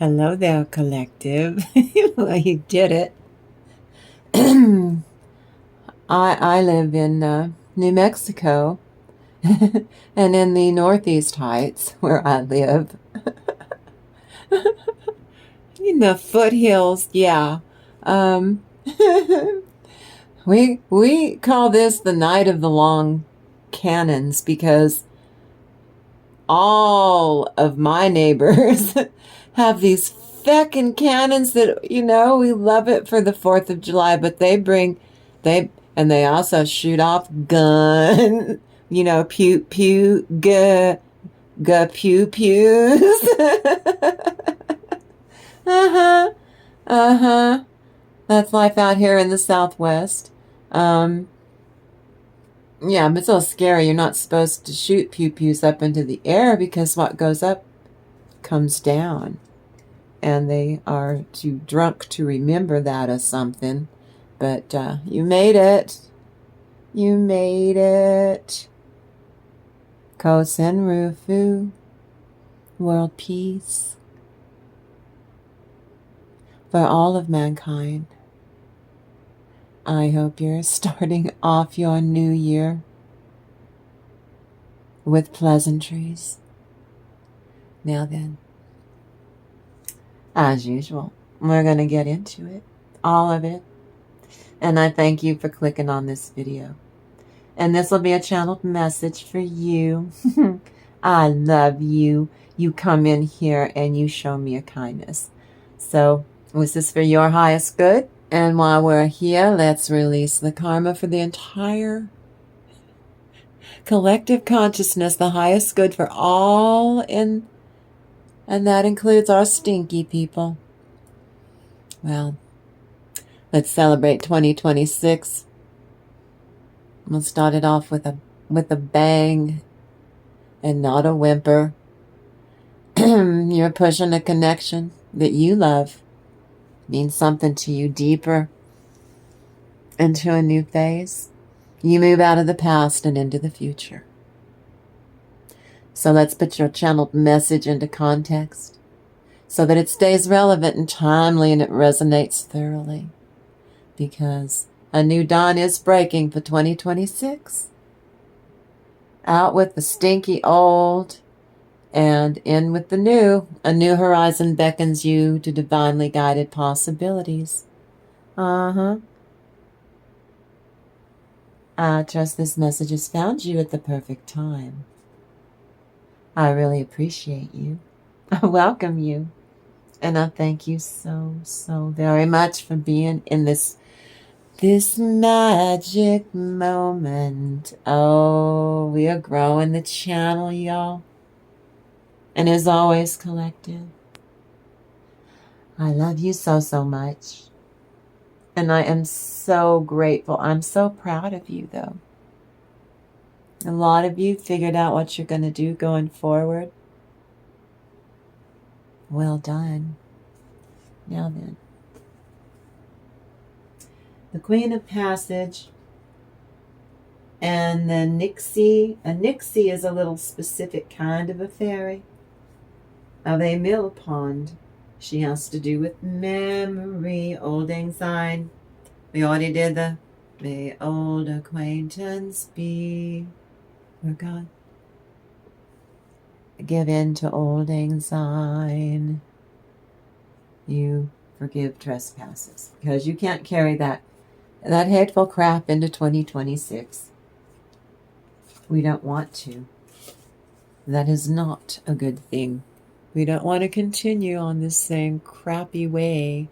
Hello there, collective. Well, you did it. I live in New Mexico, and in the Northeast Heights, where I live, in the foothills, yeah. Um, we call this the night of the long cannons because all of my neighbors have these feckin' cannons that, we love it for the 4th of July, but they also shoot off gun, pew pew, pew pews. Uh-huh, uh-huh. That's life out here in the Southwest. Um, yeah, but it's so scary. You're not supposed to shoot pew pews up into the air because what goes up comes down. And they are too drunk to remember that as something. But you made it. You made it. Kosen Rufu. World peace. For all of mankind. I hope you're starting off your new year with pleasantries. Now then, as usual, we're going to get into it. All of it. And I thank you for clicking on this video. And this will be a channeled message for you. I love you. You come in here and you show me a kindness. So, this is for your highest good. And while we're here, let's release the karma for the entire collective consciousness, the highest good for all, and that includes our stinky people. Well, let's celebrate 2026. We'll start it off with a bang and not a whimper. You're pushing a connection that you love. Means something to you deeper into a new phase. You move out of the past and into the future. So let's put your channeled message into context so that it stays relevant and timely and it resonates thoroughly. Because a new dawn is breaking for 2026. Out with the stinky old and in with the new. A new horizon beckons you to divinely guided possibilities. I trust this message has found you at the perfect time. I really appreciate you. I welcome you. And I thank you so, so very much for being in this magic moment. Oh, we are growing the channel, y'all. And as always, collective, I love you so, so much. And I am so grateful. I'm so proud of you, though. A lot of you figured out what you're going to do going forward. Well done. Now then. The Queen of Passage and the Nixie. A Nixie is a little specific kind of a fairy. Of a mill pond. She has to do with memory, old anxiety. We already did the may old acquaintance be forgot. Give in to old anxiety. You forgive trespasses because you can't carry that hateful crap into 2026. We don't want to. That is not a good thing. We don't want to continue on this same crappy way.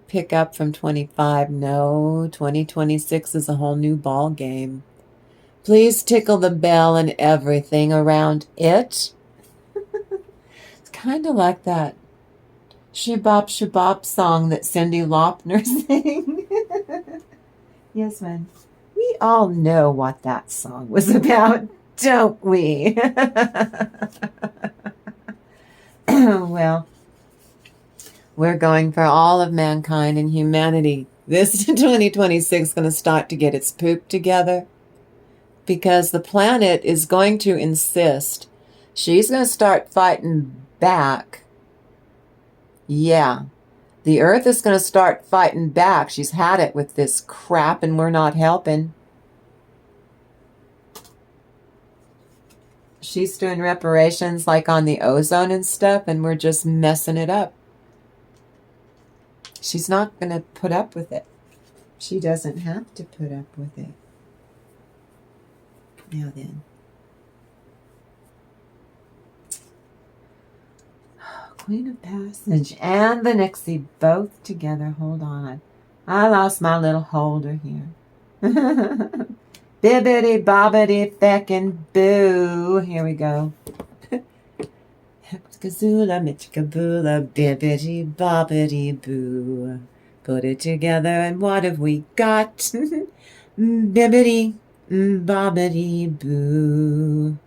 Pick up from 25. No, 2026 is a whole new ball game. Please tickle the bell and everything around it. It's kind of like that Shabop song that Cyndi Lauper sang. Yes, man. We all know what that song was about, don't we? Well, we're going for all of mankind and humanity. This 2026 is going to start to get its poop together because the planet is going to insist. She's going to start fighting back Yeah. The earth is going to start fighting back. She's had it with this crap and we're not helping. She's doing reparations like on the ozone and stuff, and we're just messing it up. She's not going to put up with it. She doesn't have to put up with it. Now then. Queen of Passage and the Nixie both together. Hold on. I lost my little holder here. Bibbidi bobbidi feckin' boo. Here we go. Kazula mitchkaboola bibbidi bobbidi boo. Put it together and what have we got? Bibbidi bobbidi boo.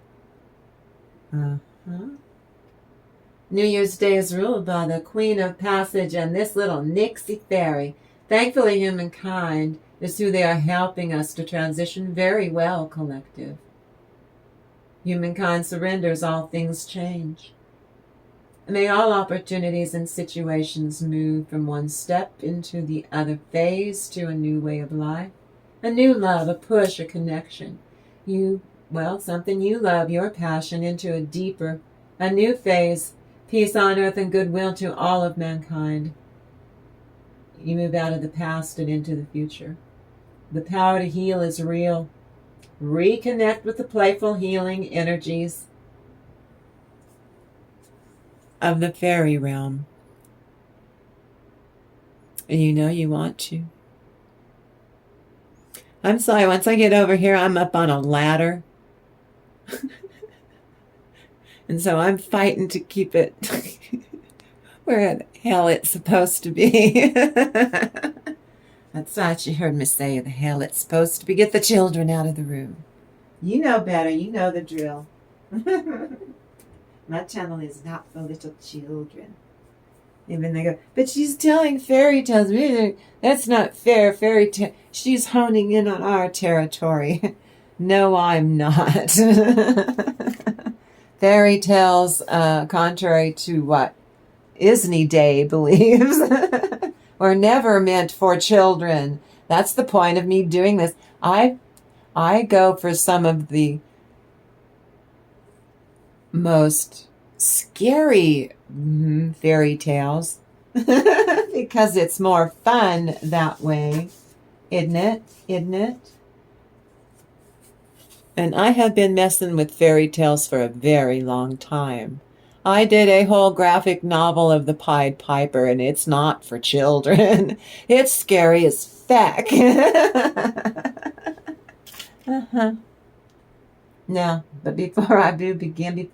New Year's Day is ruled by the Queen of Passage and this little Nixie fairy. Thankfully, humankind is who they are helping us to transition very well, collective. Humankind surrenders, all things change. May all opportunities and situations move from one step into the other phase to a new way of life, a new love, a push, a connection. Something you love, your passion, into a deeper, a new phase, peace on earth and goodwill to all of mankind. You move out of the past and into the future. The power to heal is real. Reconnect with the playful healing energies of the fairy realm. And you know you want to. I'm sorry, once I get over here, I'm up on a ladder. And so I'm fighting to keep it where the hell it's supposed to be. That's what you heard me say, the hell it's supposed to be. Get the children out of the room. You know better. You know the drill. My channel is not for little children. Even they go, but she's telling fairy tales. That's not fair. She's honing in on our territory. No, I'm not. Fairy tales, contrary to what Isney Day believes, were never meant for children. That's the point of me doing this. I go for some of the most scary fairy tales because it's more fun that way, isn't it? And I have been messing with fairy tales for a very long time. I did a whole graphic novel of the Pied Piper, and it's not for children. It's scary as feck. Now, but before I begin,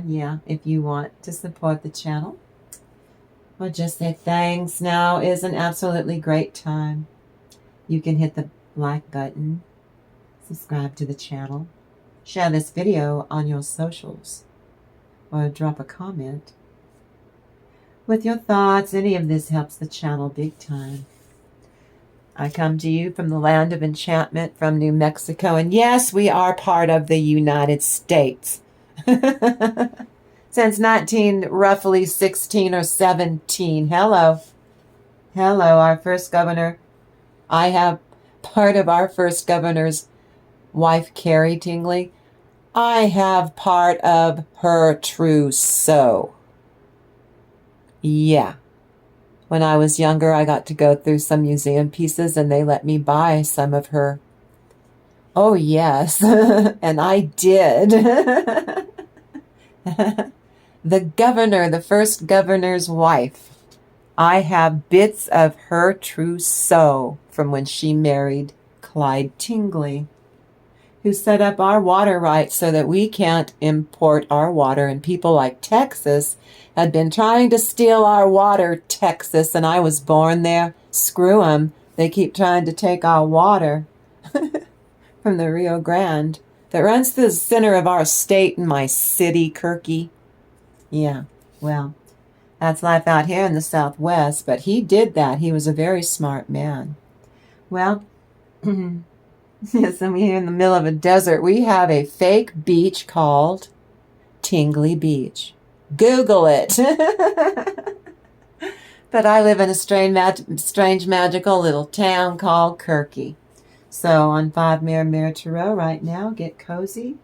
yeah, if you want to support the channel, or just say thanks, now is an absolutely great time. You can hit the like button, subscribe to the channel, share this video on your socials, or drop a comment with your thoughts. Any of this helps the channel big time. I come to you from the land of enchantment, from New Mexico, and yes, we are part of the United States. Since roughly 16 or 17. Hello, our first governor. I have part of our first governor's wife, Carrie Tingley. I have part of her trousseau. Yeah. When I was younger, I got to go through some museum pieces and they let me buy some of her. Oh, yes. And I did. The first governor's wife. I have bits of her trousseau from when she married Clyde Tingley, who set up our water rights so that we can't import our water. And people like Texas had been trying to steal our water, Texas, and I was born there. Screw them. They keep trying to take our water from the Rio Grande that runs through the center of our state and my city, Kirky. Yeah, well, that's life out here in the Southwest, but he did that. He was a very smart man. Well, yes, and we're in the middle of a desert. We have a fake beach called Tingley Beach. Google it. But I live in a strange magical little town called Kirky. So on 5 Mirror Tarot right now, get cozy.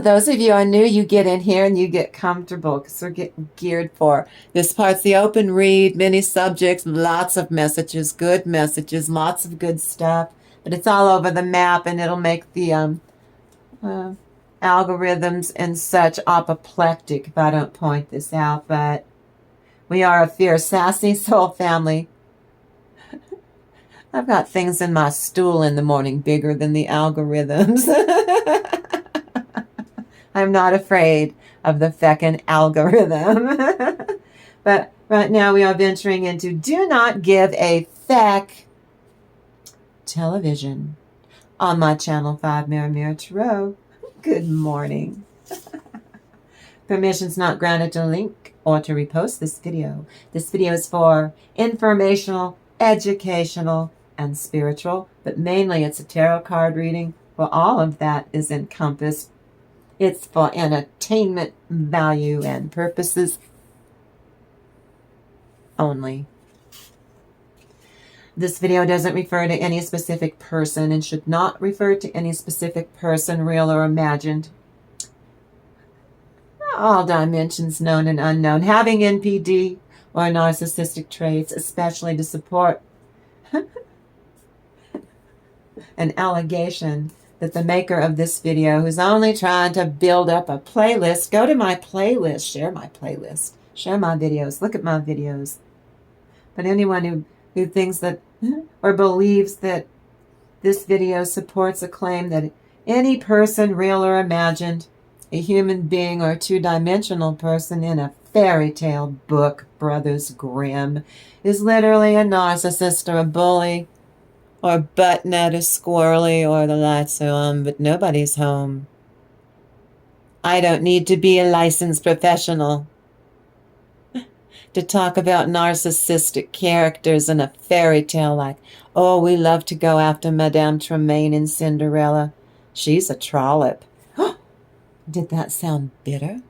Those of you are new, you get in here and you get comfortable because we're getting geared for. This part's the open read, many subjects, lots of messages, good messages, lots of good stuff. But it's all over the map and it'll make the algorithms and such apoplectic if I don't point this out. But we are a fierce, sassy soul family. I've got things in my stool in the morning bigger than the algorithms. I'm not afraid of the feckin' algorithm. But right now we are venturing into Do Not Give a Feck television on my channel 5 Mirror Tarot. Good morning. Permission's not granted to link or to repost this video. This video is for informational, educational, and spiritual, but mainly it's a tarot card reading. Well, all of that is encompassed. It's for entertainment value and purposes only. This video doesn't refer to any specific person and should not refer to any specific person, real or imagined. All dimensions known and unknown, having NPD or narcissistic traits, especially to support an allegation that the maker of this video, who's only trying to build up a playlist, go to my playlist, share my playlist, share my videos, look at my videos. But anyone who thinks that or believes that this video supports a claim that any person, real or imagined, a human being or two-dimensional person in a fairy tale book, Brothers Grimm, is literally a narcissist or a bully, or butt nut or squirrely, or the lights are on, but nobody's home. I don't need to be a licensed professional to talk about narcissistic characters in a fairy tale like, oh, we love to go after Madame Tremaine in Cinderella. She's a trollop. Did that sound bitter?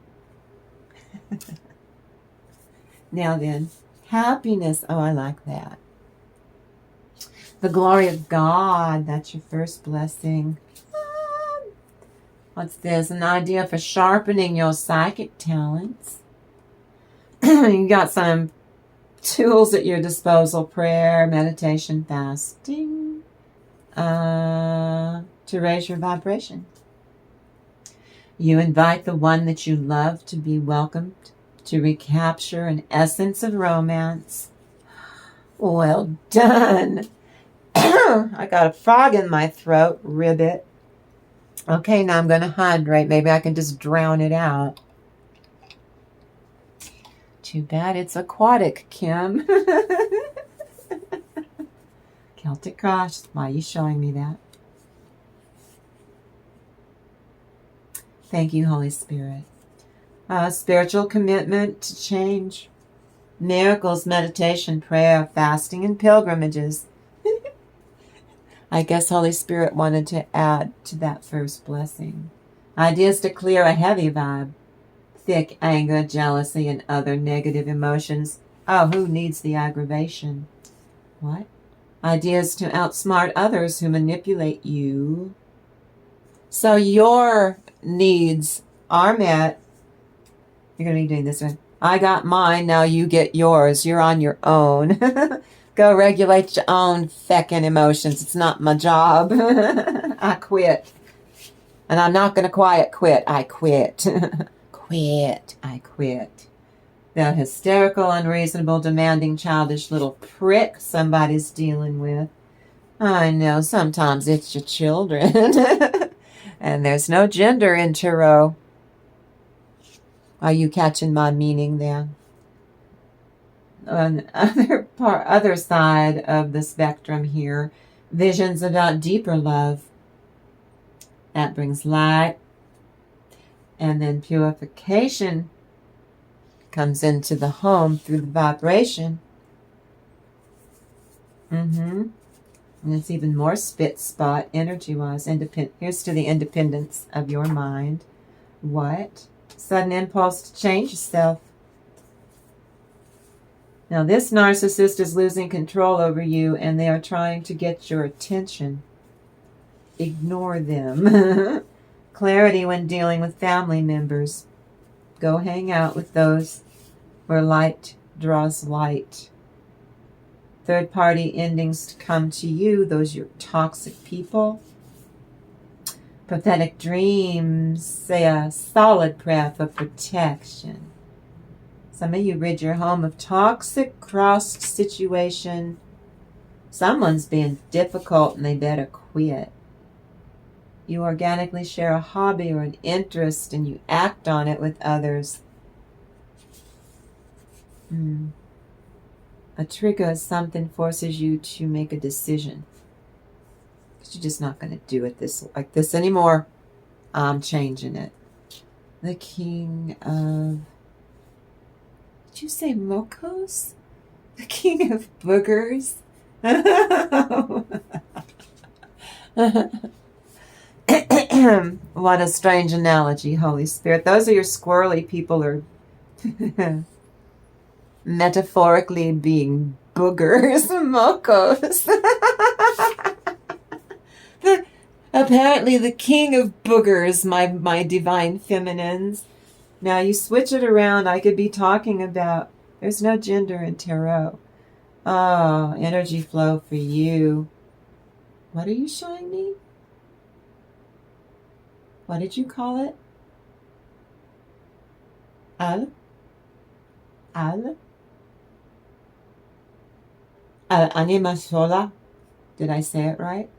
Now then, happiness. Oh, I like that. The glory of God, that's your first blessing. What's this? An idea for sharpening your psychic talents. You got some tools at your disposal. Prayer, meditation, fasting. To raise your vibration. You invite the one that you love to be welcomed, to recapture an essence of romance. Well done. I got a frog in my throat, ribbit. Okay, now I'm going to hydrate. Maybe I can just drown it out. Too bad it's aquatic, Kim. Celtic Cross, why are you showing me that? Thank you, Holy Spirit. Spiritual commitment to change. Miracles, meditation, prayer, fasting, and pilgrimages. I guess Holy Spirit wanted to add to that first blessing. Ideas to clear a heavy vibe. Thick anger, jealousy, and other negative emotions. Oh, who needs the aggravation? What? Ideas to outsmart others who manipulate you. So your needs are met. You're going to be doing this one. I got mine, now you get yours. You're on your own. Go regulate your own feckin' emotions. It's not my job. I quit. And I'm not going to quiet quit. I quit. I quit. That hysterical, unreasonable, demanding, childish little prick somebody's dealing with. I know, sometimes it's your children. And there's no gender in tarot. Are you catching my meaning there? On the other side of the spectrum here, visions about deeper love. That brings light. And then purification comes into the home through the vibration. And it's even more spit spot energy-wise. Here's to the independence of your mind. What? Sudden impulse to change yourself. Now this narcissist is losing control over you and they are trying to get your attention. Ignore them. Clarity when dealing with family members. Go hang out with those where light draws light. Third-party endings to come to you. Those are your toxic people. Prophetic dreams say a solid prayer for protection. Some of you rid your home of toxic crossed situation. Someone's being difficult and they better quit. You organically share a hobby or an interest and you act on it with others. A trigger is something forces you to make a decision. Because you're just not going to do it like this anymore. I'm changing it. The King of... Did you say mocos? The King of boogers? What a strange analogy, Holy Spirit. Those are your squirrely people are metaphorically being boogers, mocos. Apparently the king of boogers, my divine feminines. Now you switch it around, I could be talking about, there's no gender in tarot. Oh, energy flow for you. What are you showing me? What did you call it? Al? Anima sola? Did I say it right?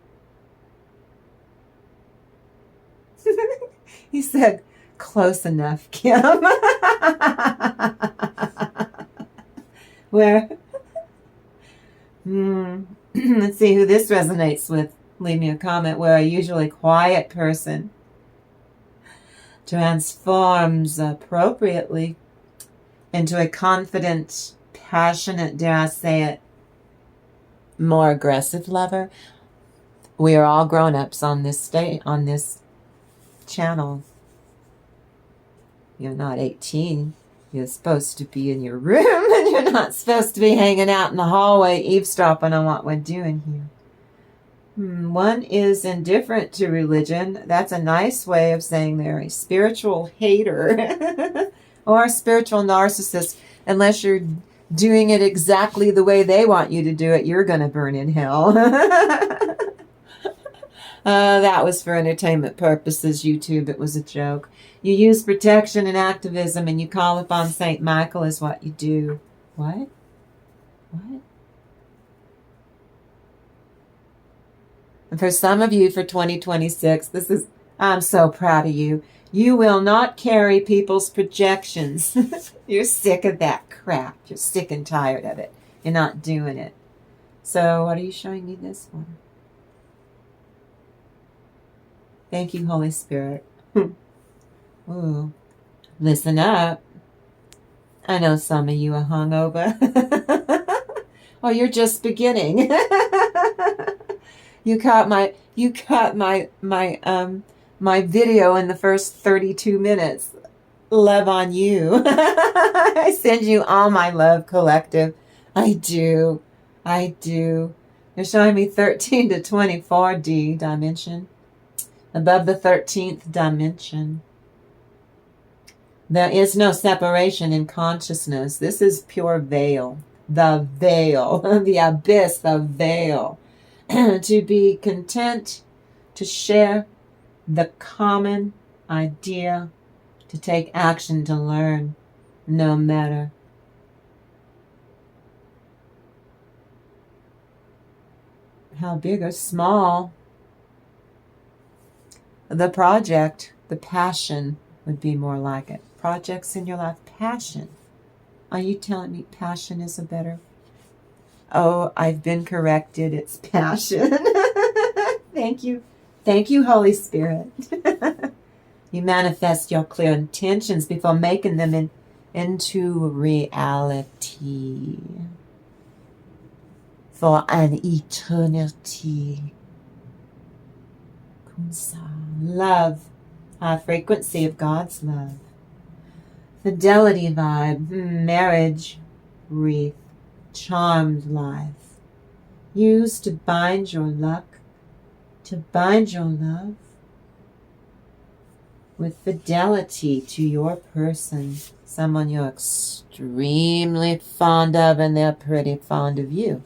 He said, close enough, Kim. Where? Let's see who this resonates with. Leave me a comment. Where a usually quiet person transforms appropriately into a confident, passionate, dare I say it, more aggressive lover. We are all grown-ups on this channel. You're not 18. You're supposed to be in your room and you're not supposed to be hanging out in the hallway eavesdropping on what we're doing here. One is indifferent to religion. That's a nice way of saying they're a spiritual hater or a spiritual narcissist. Unless you're doing it exactly the way they want you to do it, you're going to burn in hell. That was for entertainment purposes, YouTube. It was a joke. You use protection and activism and you call upon St. Michael is what you do. What? What? And for some of you for 2026, I'm so proud of you. You will not carry people's projections. You're sick of that crap. You're sick and tired of it. You're not doing it. So what are you showing me this for? Thank you, Holy Spirit. Ooh. Listen up. I know some of you are hungover. Or you're just beginning. You caught my video in the first 32 minutes. Love on you. I send you all my love, collective. I do. They're showing me 13 to 24D dimension. Above the 13th dimension. There is no separation in consciousness. This is pure veil. The veil. The abyss, the veil. To be content to share the common idea, to take action, to learn, no matter how big or small the project, the passion would be more like it. Projects in your life, passion. Are you telling me passion is a better? Oh, I've been corrected. It's passion. Thank you. Thank you, Holy Spirit. You manifest your clear intentions before making them into reality. For an eternity. Love. A frequency of God's love. Fidelity vibe. Marriage. Wreath. charmed life. Use to bind your luck, to bind your love with fidelity to your person, someone you're extremely fond of and they're pretty fond of you.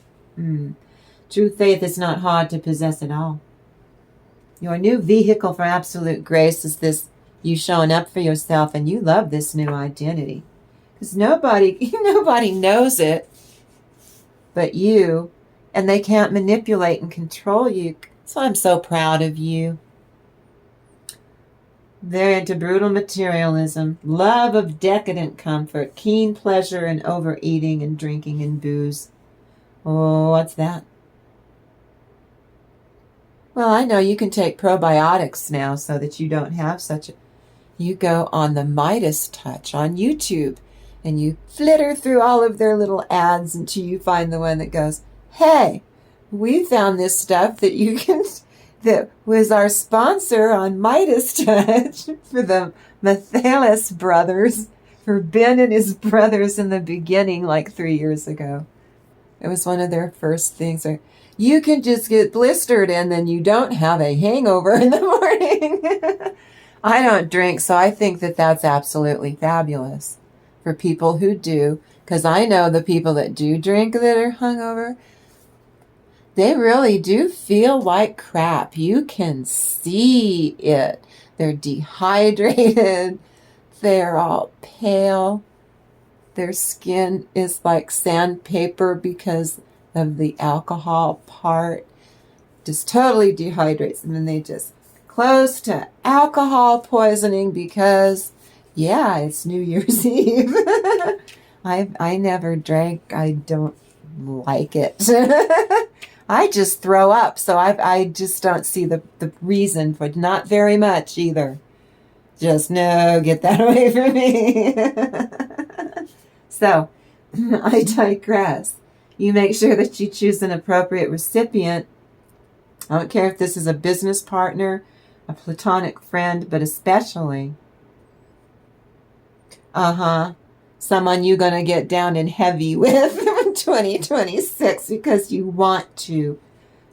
True faith is not hard to possess at all. Your new vehicle for absolute grace is this, you showing up for yourself, and you love this new identity. Because nobody knows it but you, and they can't manipulate and control you. So I'm so proud of you. They're into brutal materialism, love of decadent comfort, keen pleasure in overeating and drinking and booze. Oh, what's that? Well, I know you can take probiotics now so that you don't have such a... You go on the Midas Touch on YouTube and you flitter through all of their little ads until you find the one that goes, hey, we found this stuff that you can... that was our sponsor on Midas Touch for the Mathalis brothers, for Ben and his brothers in the beginning, like 3 years ago. It was one of their first things. You can just get blistered and then you don't have a hangover in the morning. I don't drink, so I think that that's absolutely fabulous for people who do, because I know the people that do drink that are hungover, they really do feel like crap. You can see it. They're dehydrated. They're all pale. Their skin is like sandpaper because of the alcohol part. Just totally dehydrates. And then they just close to alcohol poisoning because, yeah, it's New Year's Eve. I never drank. I don't like it. I just throw up, so I just don't see the reason for it. Not very much either. Just, no, get that away from me. So, I digress. You make sure that you choose an appropriate recipient. I don't care if this is a business partner, a platonic friend, but especially, someone you're going to get down and heavy with in 2026 because you want to.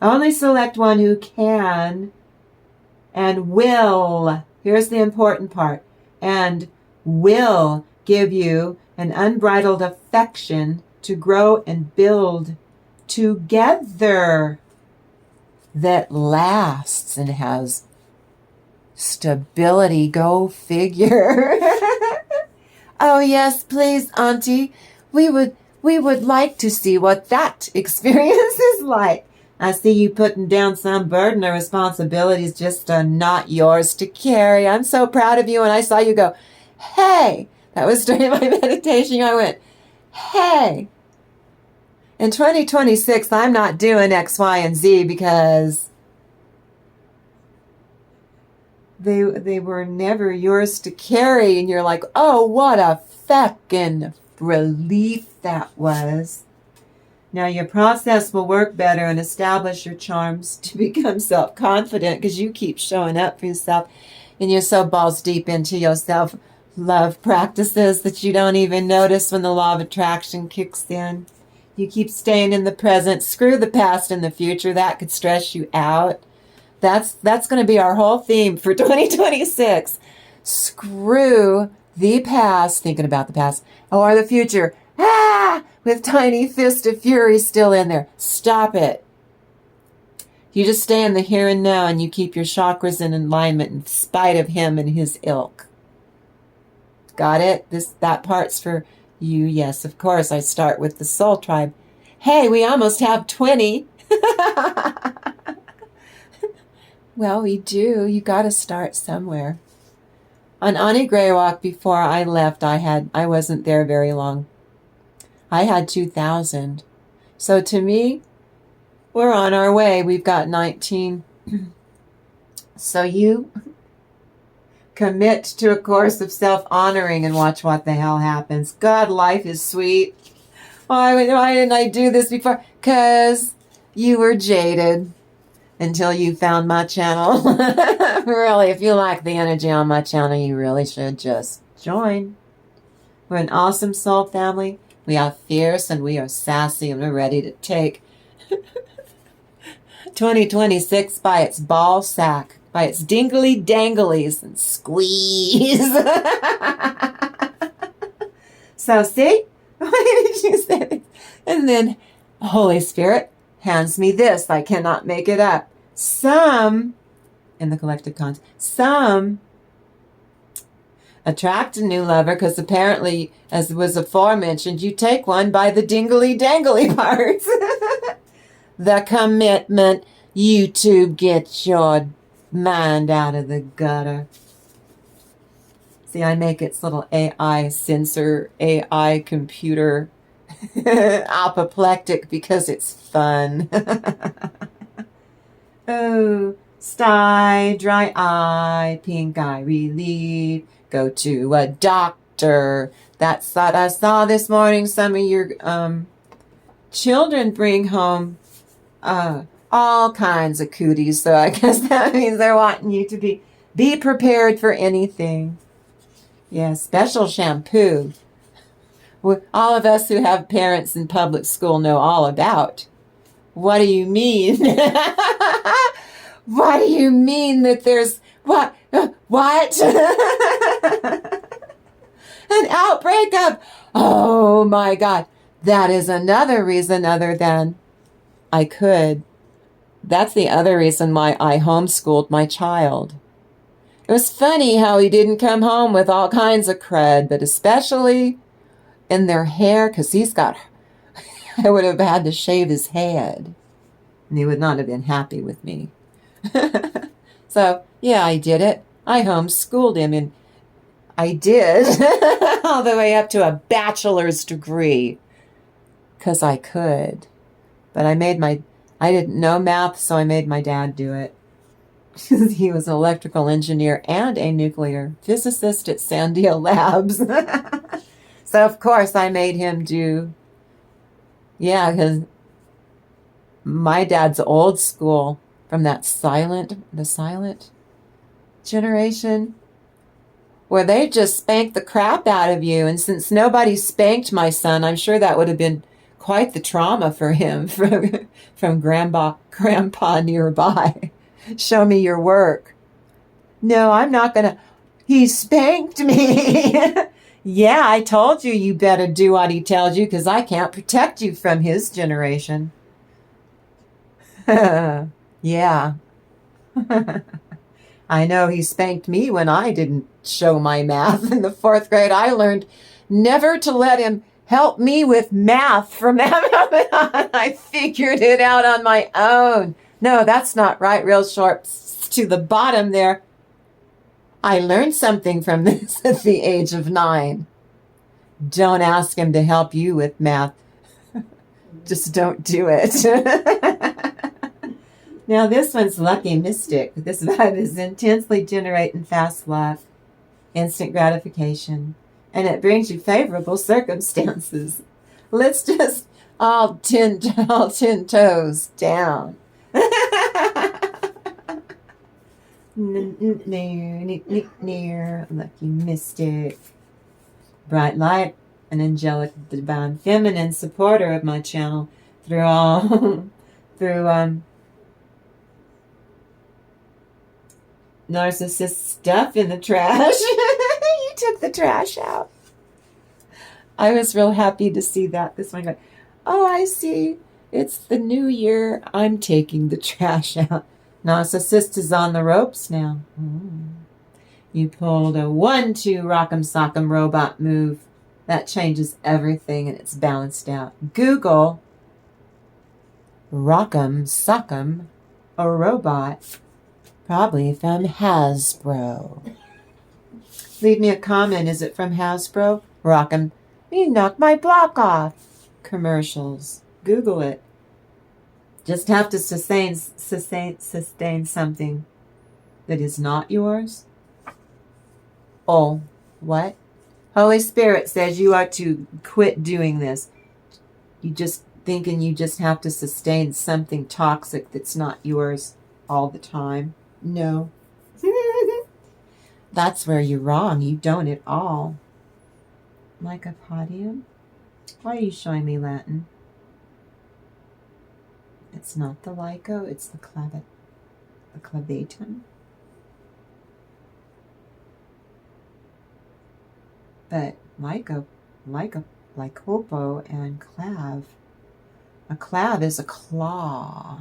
Only select one who can and will, here's the important part, and will give you an unbridled affection to grow and build together that lasts and has stability. Go figure. Oh, yes, please, Auntie. We would like to see what that experience is like. I see you putting down some burden or responsibilities just not yours to carry. I'm so proud of you. And I saw you go, hey. That was during my meditation. I went, hey. In 2026, I'm not doing X, Y, and Z because they were never yours to carry. And you're like, oh, what a feckin' relief that was. Now your process will work better and establish your charms to become self-confident because you keep showing up for yourself and you're so balls deep into your self-love practices that you don't even notice when the law of attraction kicks in. You keep staying in the present. Screw the past and the future. That could stress you out. That's going to be our whole theme for 2026. Screw the past, thinking about the past, or the future. With tiny fist of fury still in there. Stop it. You just stay in the here and now and you keep your chakras in alignment in spite of him and his ilk. Got it? That part's for you. Yes, of course. I start with the soul tribe. Hey, we almost have 20. Well, we do. You got to start somewhere. On Auntie Grayrock, before I left, I wasn't there very long. I had 2,000. So to me, we're on our way. We've got 19. So you commit to a course of self-honoring and watch what the hell happens. God, life is sweet. Why didn't I do this before? Because you were jaded until you found my channel. Really, if you like the energy on my channel, you really should just join. We're an awesome soul family. We are fierce and we are sassy and we're ready to take 2026 by its ball sack, by its dingly danglies and squeeze. So see, why did you say this? And then Holy Spirit hands me this. I cannot make it up. Some, in the collective conscious, some attract a new lover because apparently, as was aforementioned, you take one by the dingly dangly parts. The commitment. YouTube, get your mind out of the gutter. See, I make its little AI sensor, AI computer apoplectic because it's fun. Oh, sty, dry eye, pink eye relief. Go to a doctor. That's what I saw this morning. Some of your children bring home all kinds of cooties. So I guess that means they're wanting you to be prepared for anything. Yeah, special shampoo. All of us who have parents in public school know all about. What do you mean? What do you mean that there's what? What? An outbreak of, oh my God. That is another reason other than I could. That's the other reason why I homeschooled my child. It was funny how he didn't come home with all kinds of crud, but especially in their hair, because I would have had to shave his head, and he would not have been happy with me. So, yeah, I did it. I homeschooled him, and I did all the way up to a bachelor's degree, because I could. But I didn't know math, so I made my dad do it. He was an electrical engineer and a nuclear physicist at Sandia Labs. So, of course, I made him do, yeah, because my dad's old school from the silent generation, where they just spanked the crap out of you. And since nobody spanked my son, I'm sure that would have been quite the trauma for him from grandpa nearby. Show me your work. No, I'm not going to. He spanked me. Yeah, I told you better do what he tells you because I can't protect you from his generation. Yeah. I know he spanked me when I didn't show my math in the 4th grade. I learned never to let him help me with math from that moment on. I figured it out on my own. No, that's not right. Real short to the bottom there. I learned something from this at the age of 9. Don't ask him to help you with math. Just don't do it. Now this one's Lucky Mystic. This vibe is intensely generating fast love, instant gratification, and it brings you favorable circumstances. Let's just all 10 toes down. Lucky Mystic. Bright light, an angelic divine feminine supporter of my channel through narcissist stuff in the trash. You took the trash out. I was real happy to see that. This one going, oh, I see. It's the new year. I'm taking the trash out. Narcissist is on the ropes now. You pulled a 1-2 rock'em sock'em robot move. That changes everything and it's balanced out. Google rock'em sock'em a robot. Probably from Hasbro. Leave me a comment. Is it from Hasbro? Rock'em. You knocked my block off. Commercials. Google it. Just have to sustain something that is not yours. Oh, what? Holy Spirit says you are to quit doing this. You just thinking you just have to sustain something toxic that's not yours all the time. No. That's where you're wrong. You don't at all. Like a podium? Why are you showing me Latin? It's not the LIGO, it's the clavatum. But lycopo and clav. A clav is a claw.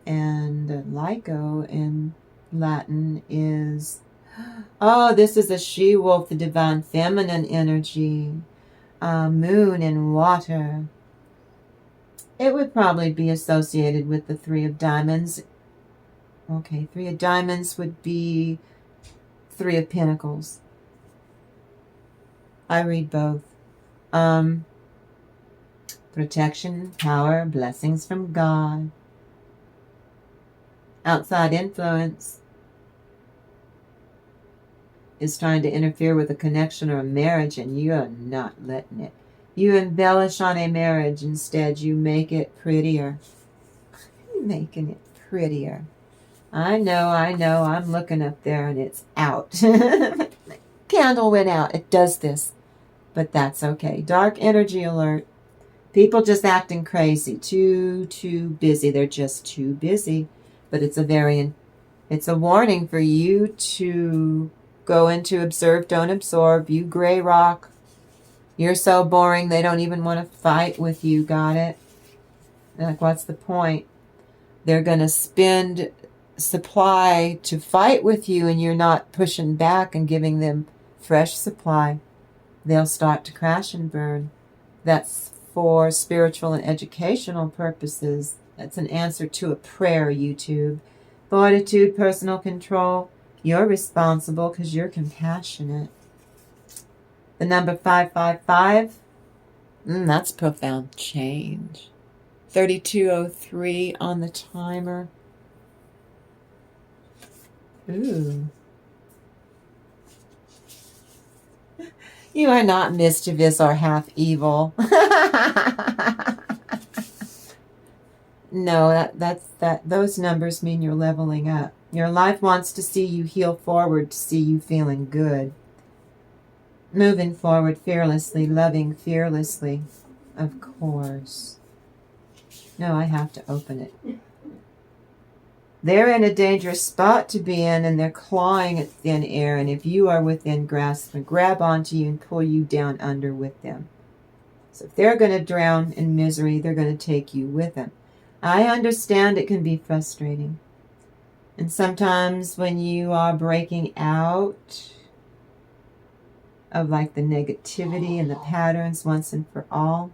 And lyco in Latin is, oh, this is a she-wolf, the divine feminine energy. Moon and water. It would probably be associated with the Three of Diamonds. Okay, Three of Diamonds would be Three of Pentacles. I read both. Protection, power, blessings from God. Outside influence is trying to interfere with a connection or a marriage, and you are not letting it. You embellish on a marriage. Instead, you make it prettier. You're making it prettier. I know. I'm looking up there, and it's out. Candle went out. It does this. But that's okay. Dark energy alert. People just acting crazy. Too busy. They're just too busy. But it's a warning for you to go into observe, don't absorb. You Grayrock. You're so boring, they don't even want to fight with you. Got it? Like, what's the point? They're going to spend supply to fight with you, and you're not pushing back and giving them fresh supply. They'll start to crash and burn. That's for spiritual and educational purposes. That's an answer to a prayer, YouTube. Fortitude, personal control. You're responsible because you're compassionate. The number 555. That's profound change. 3203 on the timer. Ooh. You are not mischievous or half evil. No, those numbers mean you're leveling up. Your life wants to see you heal forward, to see you feeling good. Moving forward fearlessly, loving fearlessly. Of course. No, I have to open it. They're in a dangerous spot to be in, and they're clawing at thin air, and if you are within grasp, they grab onto you and pull you down under with them. So if they're going to drown in misery, they're going to take you with them. I understand it can be frustrating. And sometimes when you are breaking out of like the negativity and the patterns once and for all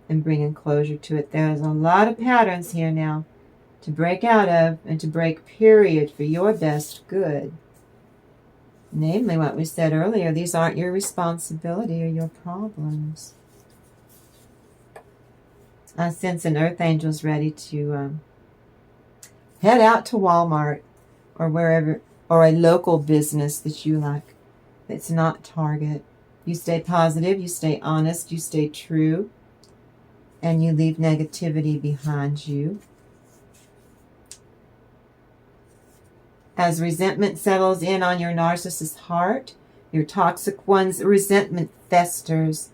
and bringing closure to it, there's a lot of patterns here now to break out of and to break, period, for your best good. Namely, what we said earlier, these aren't your responsibility or your problems. I sense an earth angel's ready to head out to Walmart or wherever, or a local business that you like. It's not Target. You stay positive, you stay honest, you stay true, and you leave negativity behind you. As resentment settles in on your narcissist's heart, your toxic one's resentment festers,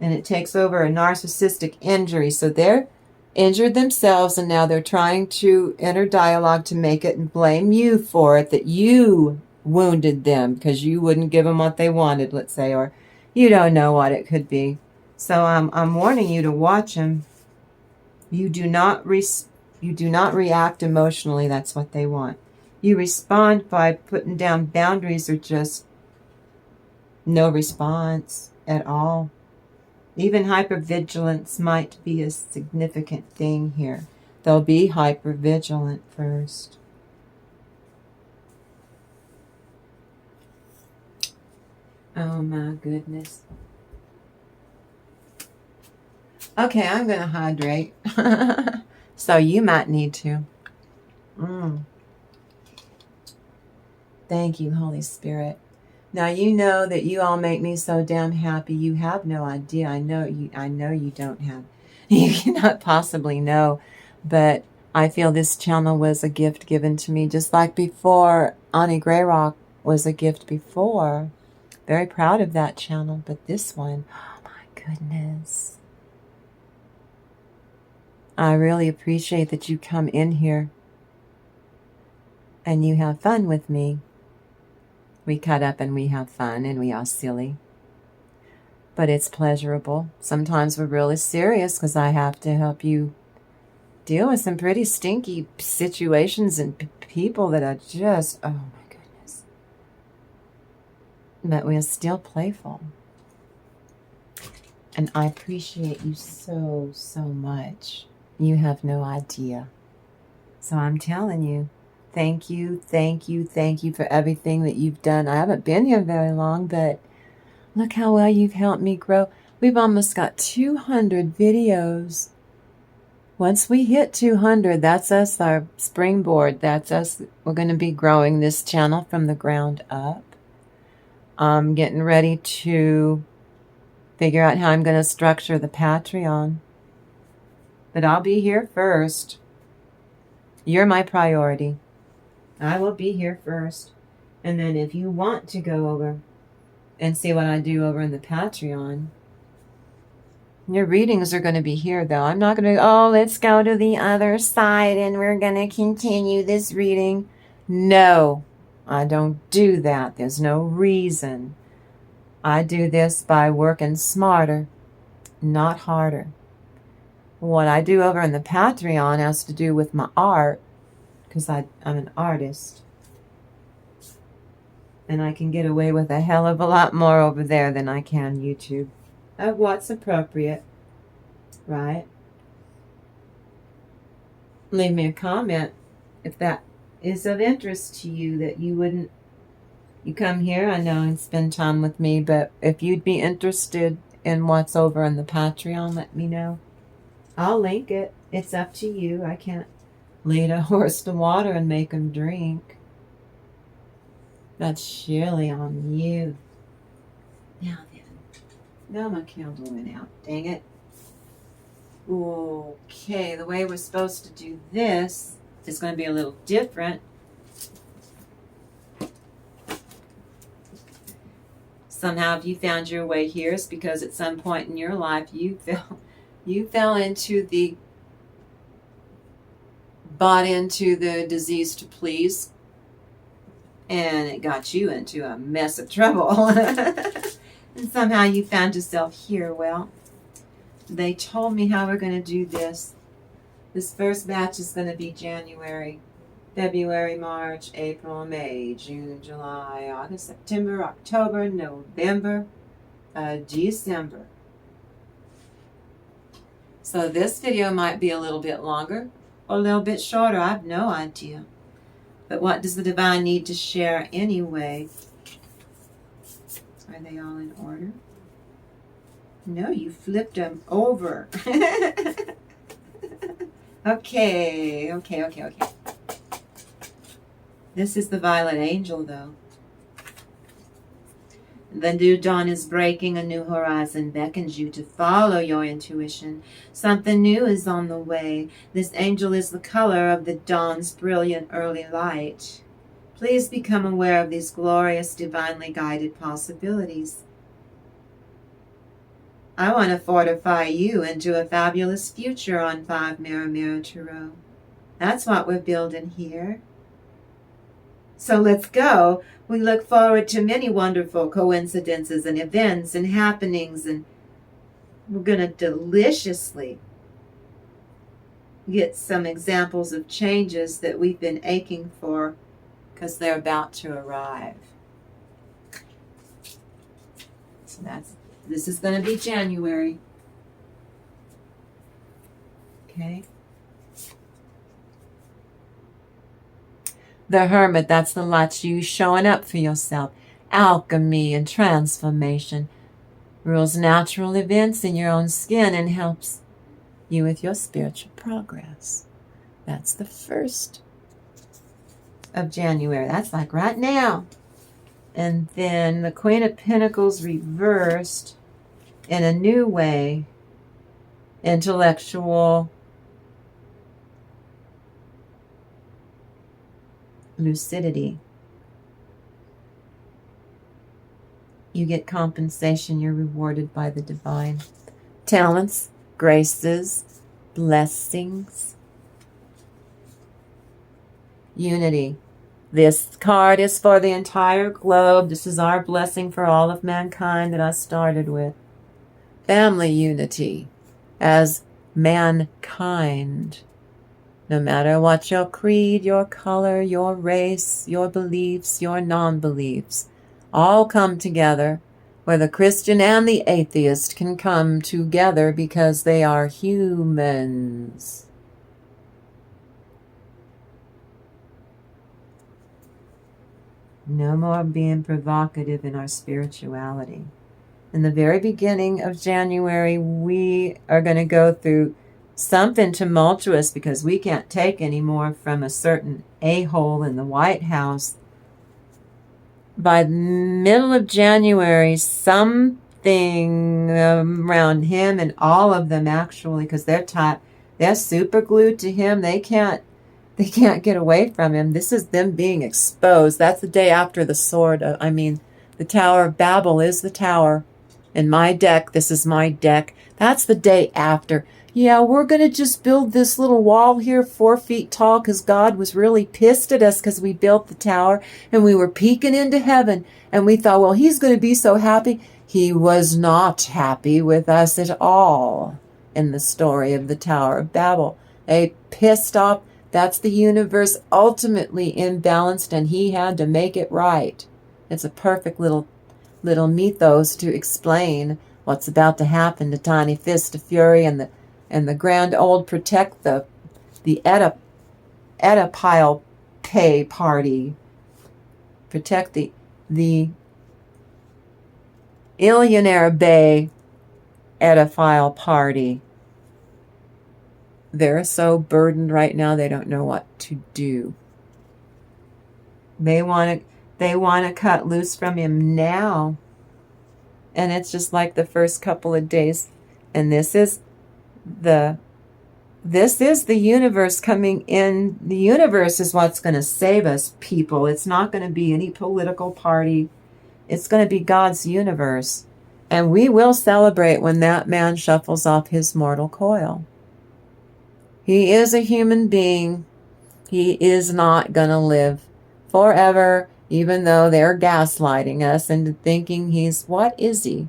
and it takes over a narcissistic injury. So they're injured themselves, and now they're trying to enter dialogue to make it and blame you for it, that you wounded them because you wouldn't give them what they wanted, let's say, or you don't know what it could be. So I'm warning you to watch them. You do not react emotionally. That's what they want. You respond by putting down boundaries or just no response at all. Even hypervigilance might be a significant thing here. They'll be hypervigilant first. Oh my goodness. Okay, I'm going to hydrate. So you might need to. Thank you, Holy Spirit. Now you know that you all make me so damn happy. You have no idea. I know you don't have. You cannot possibly know. But I feel this channel was a gift given to me, just like before Auntie Grayrock was a gift before. Very proud of that channel. But this one, oh my goodness. I really appreciate that you come in here and you have fun with me. We cut up and we have fun and we are silly. But it's pleasurable. Sometimes we're really serious because I have to help you deal with some pretty stinky situations and people that are just, oh my goodness. But we're still playful. And I appreciate you so, so much. You have no idea. So I'm telling you, thank you, thank you, thank you for everything that you've done. I haven't been here very long, but look how well you've helped me grow. We've almost got 200 videos. Once we hit 200, that's us, our springboard. That's us. We're going to be growing this channel from the ground up. I'm getting ready to figure out how I'm going to structure the Patreon. But I'll be here first. You're my priority. I will be here first. And then if you want to go over and see what I do over in the Patreon, your readings are going to be here, though. I'm not going to, oh, let's go to the other side and we're going to continue this reading. No, I don't do that. There's no reason. I do this by working smarter, not harder. What I do over in the Patreon has to do with my art, because I'm an artist. And I can get away with a hell of a lot more over there than I can YouTube. Of what's appropriate, right? Leave me a comment if that is of interest to you, that you wouldn't, you come here, I know, and spend time with me, but if you'd be interested in what's over in the Patreon, let me know. I'll link it. It's up to you. I can't lead a horse to water and make him drink. That's surely on you. Now then. No, my candle went out. Dang it. Okay, the way we're supposed to do this is going to be a little different. Somehow, if you found your way here, it's because at some point in your life you fell into the, bought into the disease to please, and it got you into a mess of trouble. And somehow you found yourself here. Well, they told me how we're going to do this. This first batch is going to be January, February, March, April, May, June, July, August, September, October, November, December. So this video might be a little bit longer or a little bit shorter. I have no idea. But what does the divine need to share anyway? Are they all in order? No, you flipped them over. Okay. This is the violet angel, though. The new dawn is breaking. A new horizon beckons you to follow your intuition. Something new is on the way. This angel is the color of the dawn's brilliant early light. Please become aware of these glorious, divinely guided possibilities. I want to fortify you into a fabulous future on 5 Mirror Mirror Tarot. That's what we're building here. So let's go. We look forward to many wonderful coincidences and events and happenings, and we're going to deliciously get some examples of changes that we've been aching for, because they're about to arrive. So this is going to be January. Okay. The Hermit, that's the light, you showing up for yourself. Alchemy and transformation. Rules natural events in your own skin and helps you with your spiritual progress. That's the 1st of January. That's like right now. And then the Queen of Pentacles reversed in a new way. Intellectual lucidity. You get compensation. You're rewarded by the divine. Talents, graces, blessings, unity. This card is for the entire globe. This is our blessing for all of mankind that I started with. Family unity as mankind. No matter what your creed, your color, your race, your beliefs, your non-beliefs, all come together, where the Christian and the atheist can come together because they are humans. No more being provocative in our spirituality. In the very beginning of January, we are going to go through something tumultuous because we can't take any more from a certain a-hole in the White House. By the middle of January, something around him and all of them actually, because they're super glued to him. They can't get away from him. This is them being exposed. That's the day after the sword. The Tower of Babel is the tower. In my deck, this is my deck. That's the day after. Yeah, we're going to just build this little wall here 4 feet tall because God was really pissed at us because we built the tower and we were peeking into heaven. And we thought, well, he's going to be so happy. He was not happy with us at all in the story of the Tower of Babel. They pissed off. That's the universe ultimately imbalanced, and he had to make it right. It's a perfect little mythos to explain what's about to happen to Tiny Fist of Fury and the Grand Old Protect the Oedipile Pay Party. Protect the Illionaire Bay Oedipile Party. They're so burdened right now they don't know what to do. They want to cut loose from him now. And it's just like the first couple of days. And this is the universe coming in. The universe is what's going to save us, people. It's not going to be any political party. It's going to be God's universe. And we will celebrate when that man shuffles off his mortal coil. He is a human being. He is not going to live forever, even though they're gaslighting us into thinking what is he?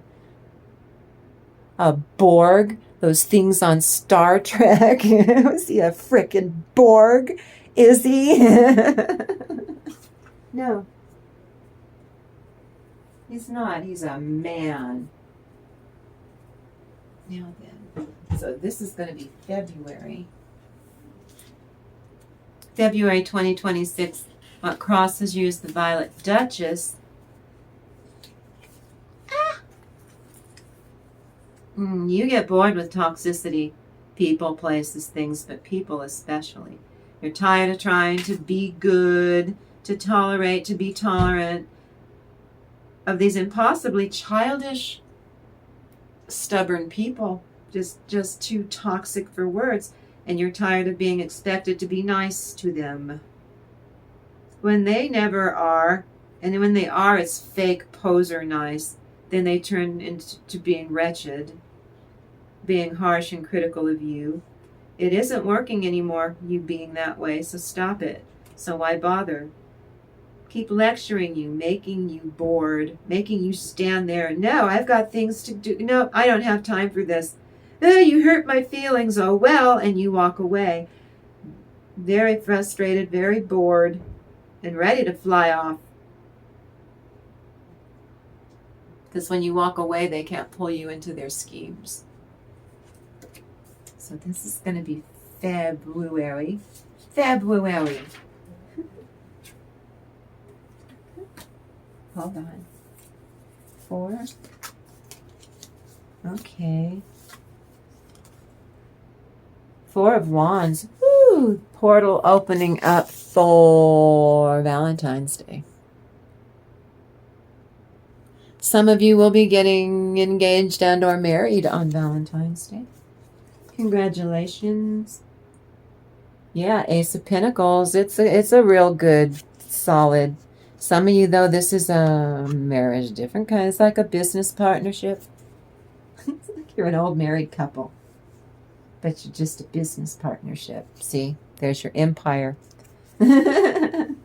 A Borg? Those things on Star Trek? Is he a frickin' Borg? Is he? No. He's not. He's a man. Now then. So this is going to be February 2026. What crosses you is the Violet Duchess. You get bored with toxicity. People, places, things, but people especially. You're tired of trying to be good, to tolerate, to be tolerant of these impossibly childish, stubborn people. Just too toxic for words. And you're tired of being expected to be nice to them. When they never are, and when they are, it's fake poser nice. Then they turn into being wretched, being harsh and critical of you. It isn't working anymore, you being that way, so stop it. So why bother? Keep lecturing you, making you bored, making you stand there. No, I've got things to do. No, I don't have time for this. Oh, you hurt my feelings. Oh, well, and you walk away. Very frustrated, very bored, and ready to fly off. Because when you walk away, they can't pull you into their schemes. So this is going to be February. Hold on. 4. Okay. 4 of Wands. Woo! Portal opening up for Valentine's Day. Some of you will be getting engaged and or married on Valentine's Day. Congratulations. Yeah, Ace of Pentacles. It's a real good, solid Some of you, though, this is a marriage, different kind. It's like a business partnership. It's like you're an old married couple, but you're just a business partnership. See, there's your empire. And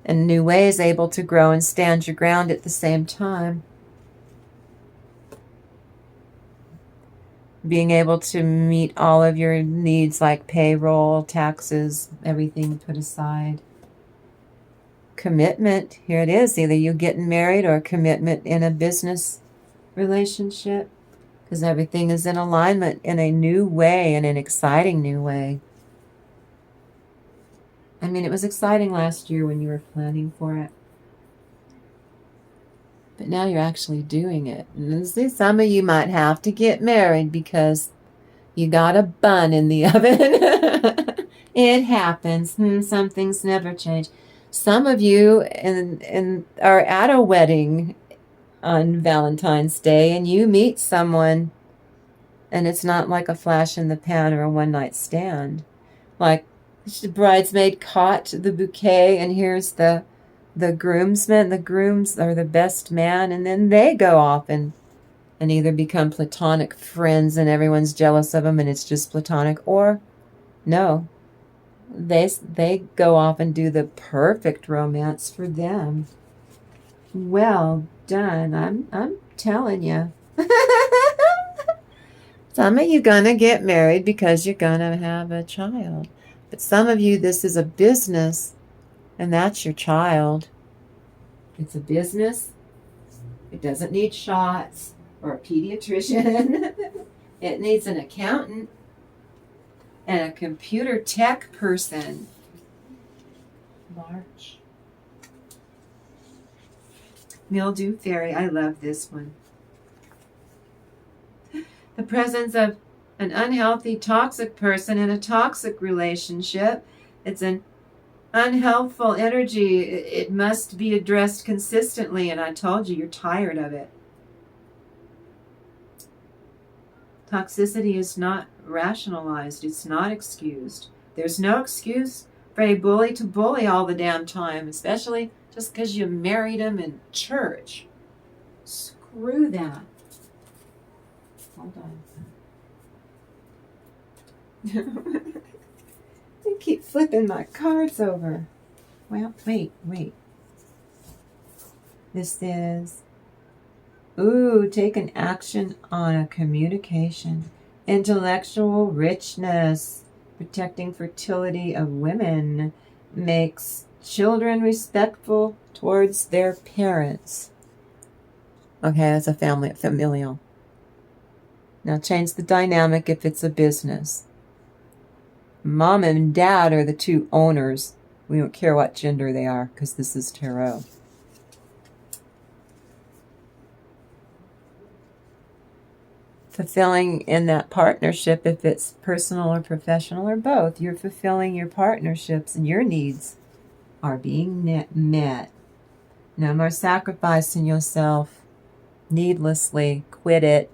in new ways, able to grow and stand your ground at the same time. Being able to meet all of your needs like payroll, taxes, everything put aside. Commitment, here it is. Either you getting married or commitment in a business relationship. Because everything is in alignment in a new way, in an exciting new way. I mean, it was exciting last year when you were planning for it. But now you're actually doing it. And see, some of you might have to get married because you got a bun in the oven. It happens. Some things never change. Some of you are at a wedding on Valentine's Day and you meet someone and it's not like a flash in the pan or a one-night stand. Like the bridesmaid caught the bouquet and here's the groomsmen. The grooms are the best man, and then they go off and either become platonic friends and everyone's jealous of them and it's just platonic, or no, they go off and do the perfect romance for them. Well done. I'm telling you. Some of you gonna get married because you're gonna have a child. But some of you, this is a business, and that's your child. It's a business. It doesn't need shots or a pediatrician. It needs an accountant and a computer tech person. March. Mildew Fairy, I love this one. The presence of an unhealthy, toxic person in a toxic relationship. It's an unhelpful energy. It must be addressed consistently, and I told you, you're tired of it. Toxicity is not rationalized. It's not excused. There's no excuse for a bully to bully all the damn time, especially just because you married him in church. Screw that. Hold on. I keep flipping my cards over. Well, wait. This is, taking action on a communication. Intellectual richness. Protecting fertility of women. Makes children respectful towards their parents. Okay, as a familial. Now change the dynamic if it's a business. Mom and dad are the two owners. We don't care what gender they are because this is tarot. Fulfilling in that partnership, if it's personal or professional or both, you're fulfilling your partnerships and your needs are being met. No more sacrificing yourself needlessly. Quit it.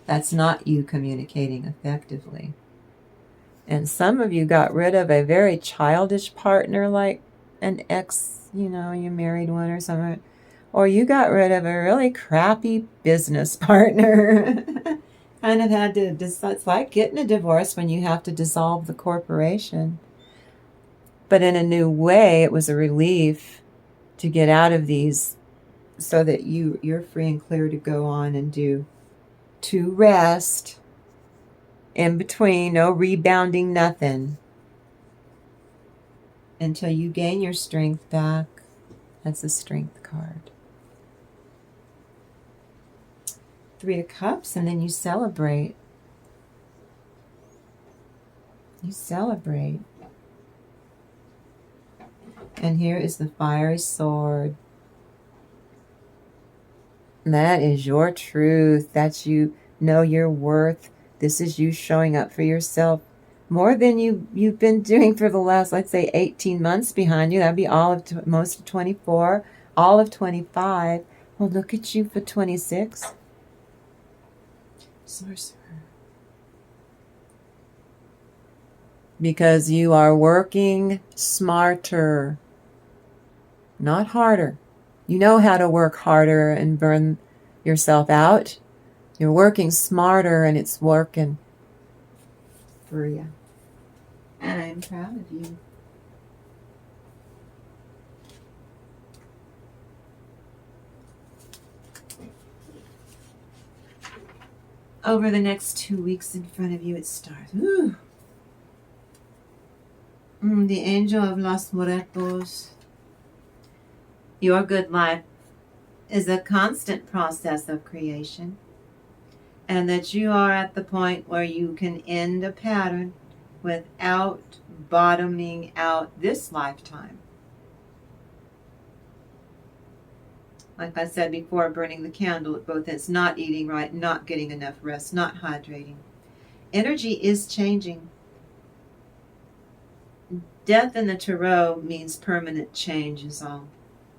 That's not you communicating effectively. And some of you got rid of a very childish partner, like an ex, you married one or something. Or you got rid of a really crappy business partner. Kind of had to decide. It's like getting a divorce when you have to dissolve the corporation. But in a new way, it was a relief to get out of these so that you're free and clear to go on and to rest in between, no rebounding, nothing, until you gain your strength back. That's a strength card. 3 of Cups, and then you celebrate. You celebrate. And here is the fiery sword. That is your truth. That's you know your worth. This is you showing up for yourself more than you've been doing for the last, let's say, 18 months behind you. That'd be all of most of 24, all of 25. Well, look at you for 26. Sorcerer. Because you are working smarter. not harder. You know how to work harder and burn yourself out. You're working smarter, and it's working for you. And I'm proud of you. Over the next 2 weeks in front of you, it starts. Ooh. The angel of los muertos. Your good life is a constant process of creation, and that you are at the point where you can end a pattern without bottoming out this lifetime. Like I said before, burning the candle at both ends, not eating right, not getting enough rest, not hydrating. Energy is changing. Death in the tarot means permanent change is all.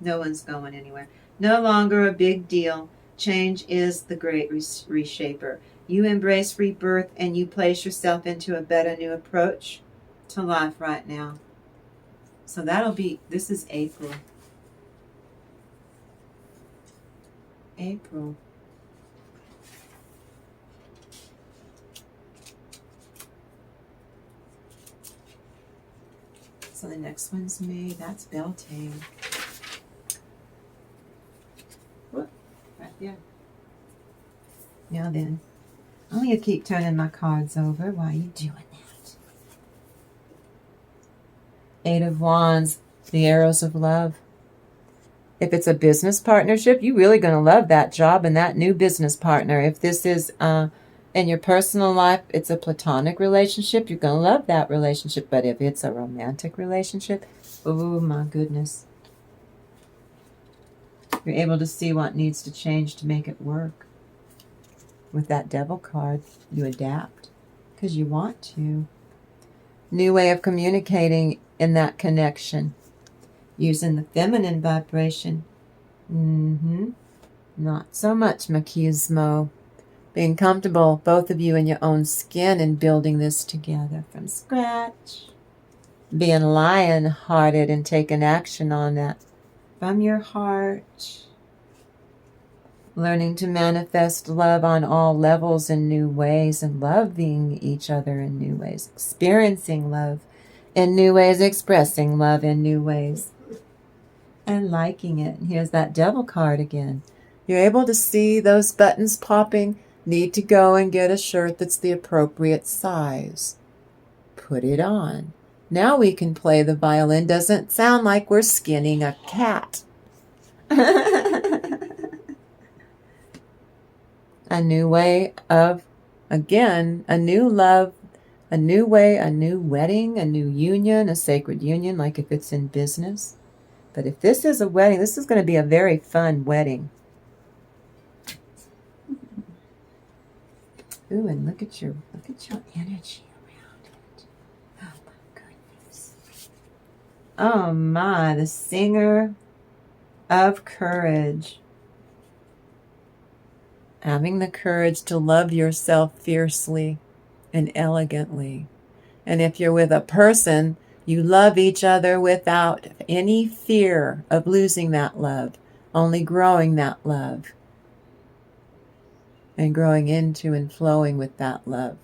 No one's going anywhere. No longer a big deal. Change is the great reshaper. You embrace rebirth and you place yourself into a better new approach to life right now. So this is April. April. So the next one's May. That's Beltane. Whoop, right there. Now then, I'm going to keep turning my cards over while you're doing that. Eight of Wands, the arrows of love. If it's a business partnership, you're really going to love that job and that new business partner. If this is in your personal life, it's a platonic relationship, you're going to love that relationship. But if it's a romantic relationship, oh my goodness. You're able to see what needs to change to make it work. With that Devil card, you adapt because you want to. New way of communicating in that connection. Using the feminine vibration. Not so much machismo. Being comfortable, both of you in your own skin, and building this together from scratch. Being lion-hearted and taking action on that from your heart. Learning to manifest love on all levels in new ways and loving each other in new ways. Experiencing love in new ways, expressing love in new ways. And liking it. Here's that Devil card again. You're able to see those buttons popping. Need to go and get a shirt that's the appropriate size. Put it on. Now we can play the violin. Doesn't sound like we're skinning a cat. A new way of, again, a new love, a new way, a new wedding, a new union, a sacred union, like if it's in business. But if this is a wedding, this is going to be a very fun wedding. Ooh, and look at your energy around it. Oh my goodness. Oh my, the singer of courage. Having the courage to love yourself fiercely and elegantly. And if you're with a person, you love each other without any fear of losing that love, only growing that love. And growing into and flowing with that love.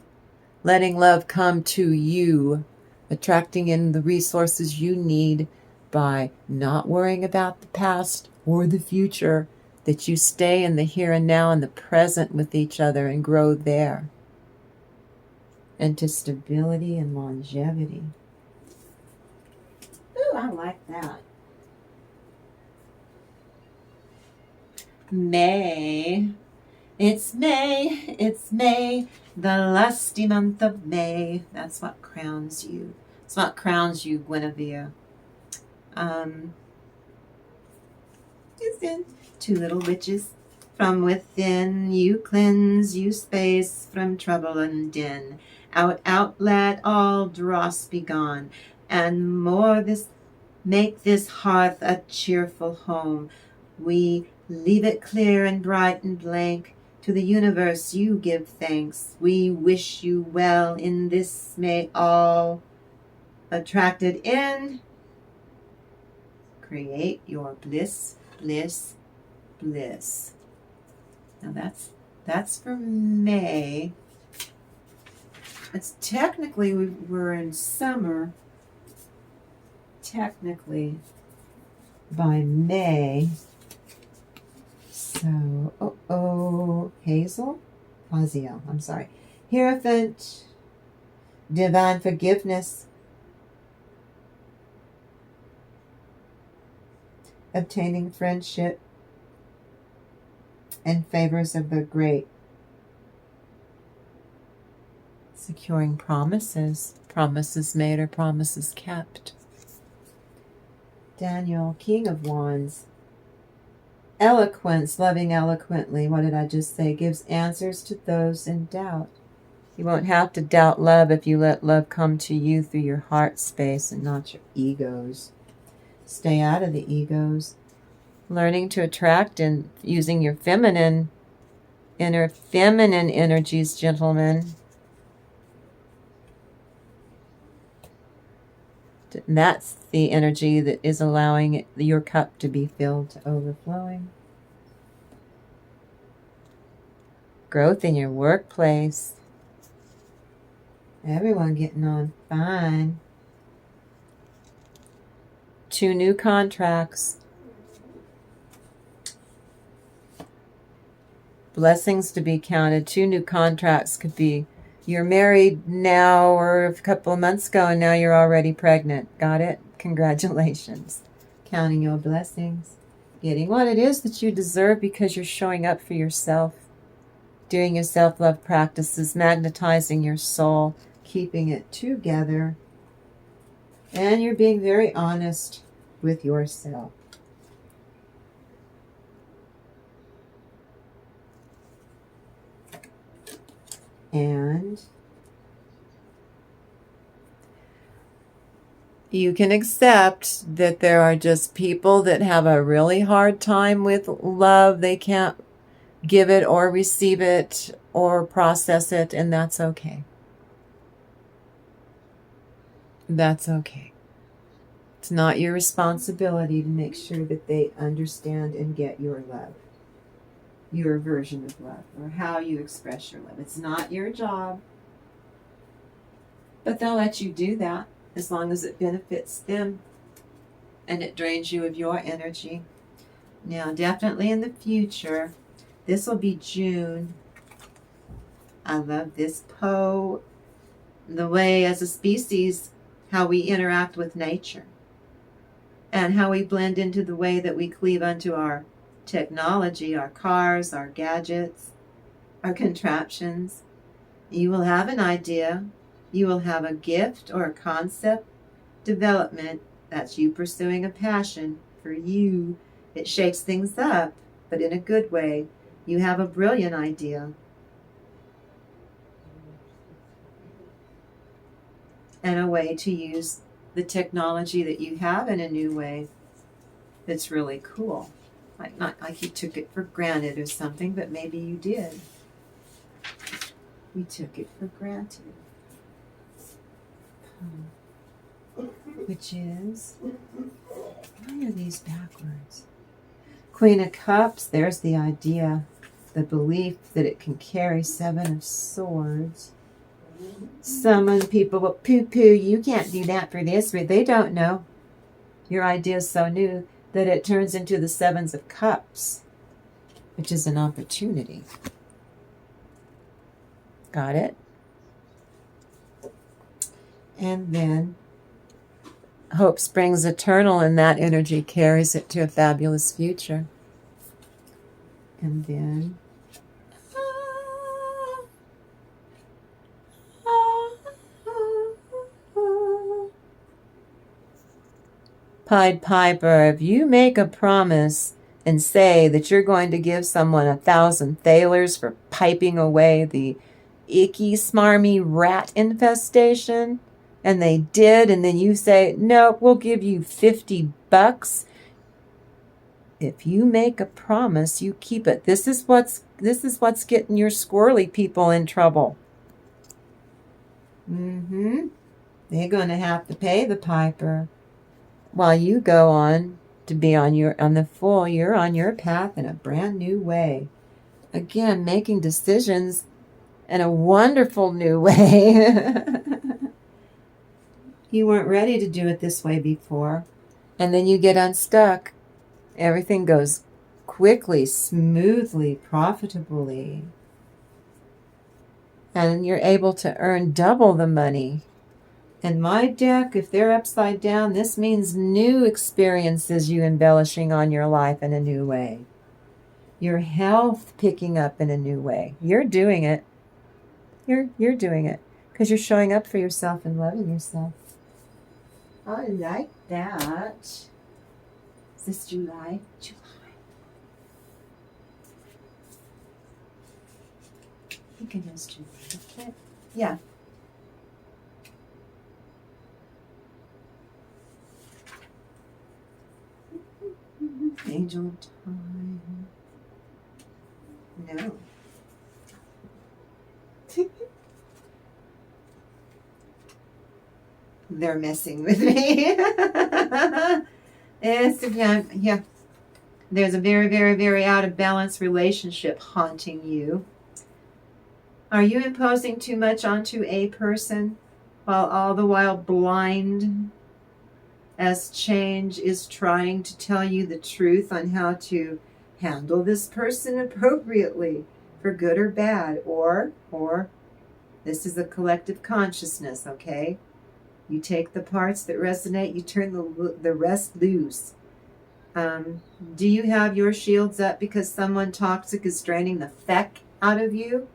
Letting love come to you, attracting in the resources you need by not worrying about the past or the future, that you stay in the here and now and the present with each other and grow there. Into stability and longevity. Ooh, I like that. May. It's May, the lusty month of May. That's what crowns you. It's what crowns you, Guinevere. Two little witches. From within you cleanse, you space from trouble and din. Out, let all dross be gone, and more make this hearth a cheerful home. We leave it clear and bright and blank. To the universe you give thanks. We wish you well in this May, all attracted in create your bliss, bliss, bliss. Now that's for May. It's technically, we're in summer, technically, by May. So, Hazel? Haziel, I'm sorry. Hierophant, divine forgiveness, obtaining friendship, and favors of the great. Securing promises, promises made or promises kept. Daniel, King of Wands. Eloquence, loving eloquently. What did I just say? Gives answers to those in doubt. You won't have to doubt love if you let love come to you through your heart space and not your egos. Stay out of the egos. Learning to attract and using your feminine, inner feminine energies, gentlemen. That's the energy that is allowing your cup to be filled to overflowing. Growth in your workplace. Everyone getting on fine. 2 new contracts. Blessings to be counted. 2 new contracts could be you're married now or a couple of months ago and now you're already pregnant. Got it? Congratulations. Counting your blessings. Getting what it is that you deserve because you're showing up for yourself. Doing your self-love practices. Magnetizing your soul. Keeping it together. And you're being very honest with yourself. And you can accept that there are just people that have a really hard time with love. They can't give it or receive it or process it, and that's okay. That's okay. It's not your responsibility to make sure that they understand and get your love. Your version of love, or how you express your love. It's not your job, but they'll let you do that as long as it benefits them and it drains you of your energy. Now, definitely in the future, this will be June. I love this Poe, the way as a species, how we interact with nature and how we blend into the way that we cleave unto our technology, our cars, our gadgets, our contraptions. You will have an idea. You will have a gift or a concept development. That's you pursuing a passion for you. It shakes things up, but in a good way. You have a brilliant idea. And a way to use the technology that you have in a new way that's really cool. Not like you took it for granted or something, but maybe you did. We took it for granted. Which is, why are these backwards? Queen of Cups, there's the idea, the belief that it can carry 7 of Swords. Some people will poo-poo, you can't do that for this, but they don't know. Your idea is so new that it turns into the 7 of Cups, which is an opportunity. Got it? And then hope springs eternal, and that energy carries it to a fabulous future. And then Pied Piper, if you make a promise and say that you're going to give someone 1,000 thalers for piping away the icky, smarmy rat infestation, and they did, and then you say, no, we'll give you $50. If you make a promise, you keep it. This is what's getting your squirrely people in trouble. They're going to have to pay the piper while you go on to be on the full. You're on your path in a brand new way. Again, making decisions in a wonderful new way. You weren't ready to do it this way before. And then you get unstuck. Everything goes quickly, smoothly, profitably. And you're able to earn double the money. And my deck, if they're upside down, this means new experiences you embellishing on your life in a new way. Your health picking up in a new way. You're doing it. You're doing it because you're showing up for yourself and loving yourself. I like that. Is this July? July. I think it is July. Okay. Yeah. Angel of Time. No. They're messing with me. Yeah. There's a very, very, very out of balance relationship haunting you. Are you imposing too much onto a person while all the while blind as change is trying to tell you the truth on how to handle this person appropriately for good or bad? Or this is a collective consciousness, okay? You take the parts that resonate, you turn the rest loose. Do you have your shields up because someone toxic is draining the feck out of you?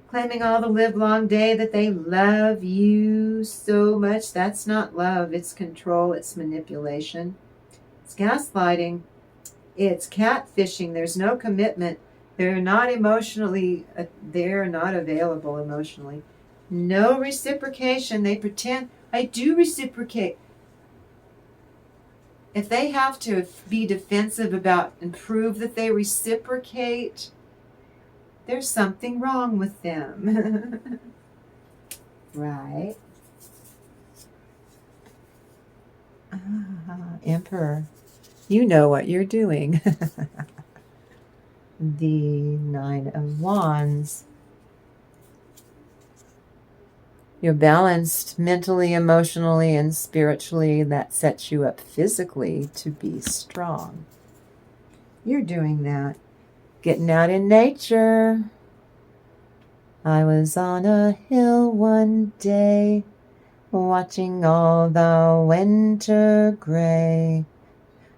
Claiming all the live long day that they love you so much. That's not love. It's control. It's manipulation. It's gaslighting. It's catfishing. There's no commitment. They're not emotionally, they're not available emotionally. No reciprocation. They pretend, I do reciprocate. If they have to be defensive about and prove that they reciprocate, there's something wrong with them. Right? Emperor. You know what you're doing. The Nine of Wands. You're balanced mentally, emotionally, and spiritually. That sets you up physically to be strong. You're doing that. Getting out in nature. I was on a hill one day, watching all the winter gray.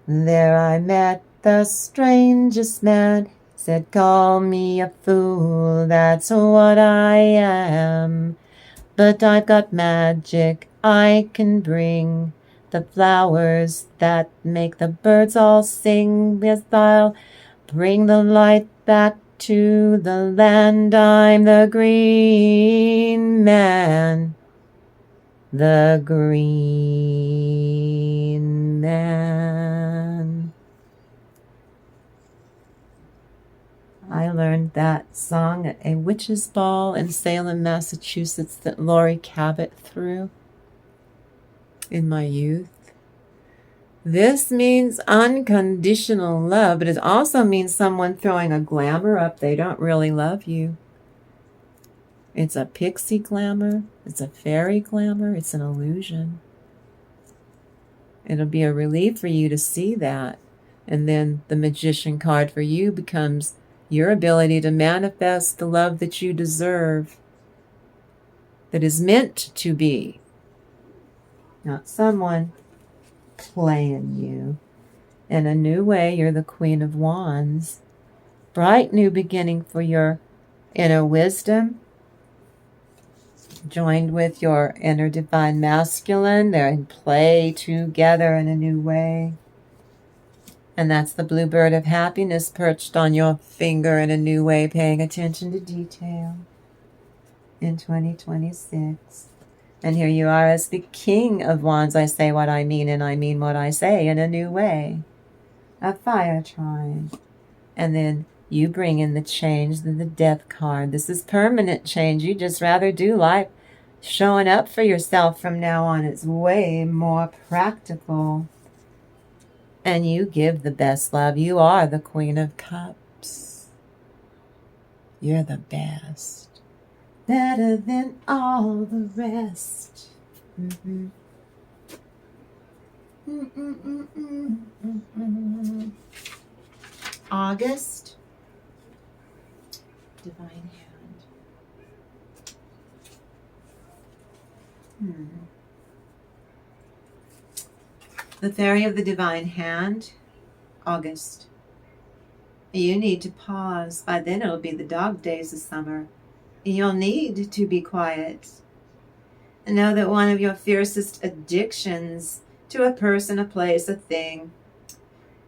There I met the strangest man. Said, call me a fool, that's what I am. But I've got magic I can bring, the flowers that make the birds all sing. Yes, I'll bring the light back to the land. I'm the green man. The green man. I learned that song at a witch's ball in Salem, Massachusetts that Laurie Cabot threw in my youth. This means unconditional love, but it also means someone throwing a glamour up. They don't really love you. It's a pixie glamour. It's a fairy glamour. It's an illusion. It'll be a relief for you to see that. And then the magician card for you becomes your ability to manifest the love that you deserve, that is meant to be, not someone playing you. In a new way, you're the Queen of Wands. Bright new beginning for your inner wisdom, joined with your inner divine masculine. They're in play together in a new way. And that's the bluebird of happiness perched on your finger in a new way, paying attention to detail in 2026. And here you are as the King of Wands. I say what I mean, and I mean what I say in a new way. A fire trine. And then you bring in the change, the death card. This is permanent change. You just rather do life Showing up for yourself from now on is way more practical. And you give the best love. You are the Queen of Cups. You're the best. Better than all the rest. Mm-hmm. August. Divine Hand. The Fairy of the Divine Hand. August. You need to pause. By then it'll be the dog days of summer. You'll need to be quiet. And know that one of your fiercest addictions to a person, a place, a thing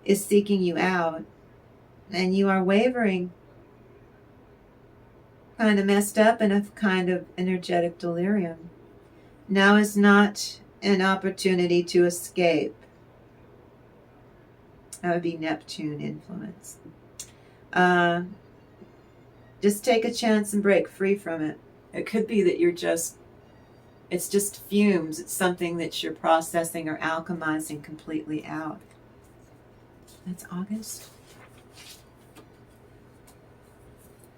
is seeking you out. And you are wavering. Kind of messed up in a kind of energetic delirium. Now is not an opportunity to escape. That would be Neptune influence. Just take a chance and break free from it. It could be that it's just fumes. It's something that you're processing or alchemizing completely out. That's August.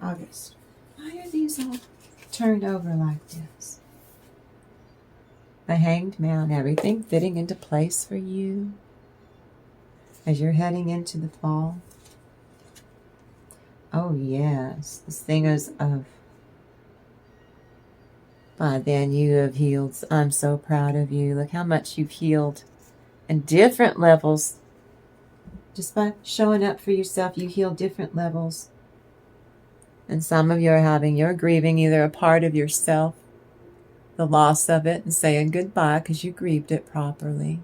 August. Why are these all turned over like this? The Hanged Man, everything fitting into place for you as you're heading into the fall. Oh yes, the Singers of. By then you have healed. I'm so proud of you. Look how much you've healed in different levels. Just by showing up for yourself, you heal different levels. And some of you you're grieving either a part of yourself, the loss of it, and saying goodbye because you grieved it properly.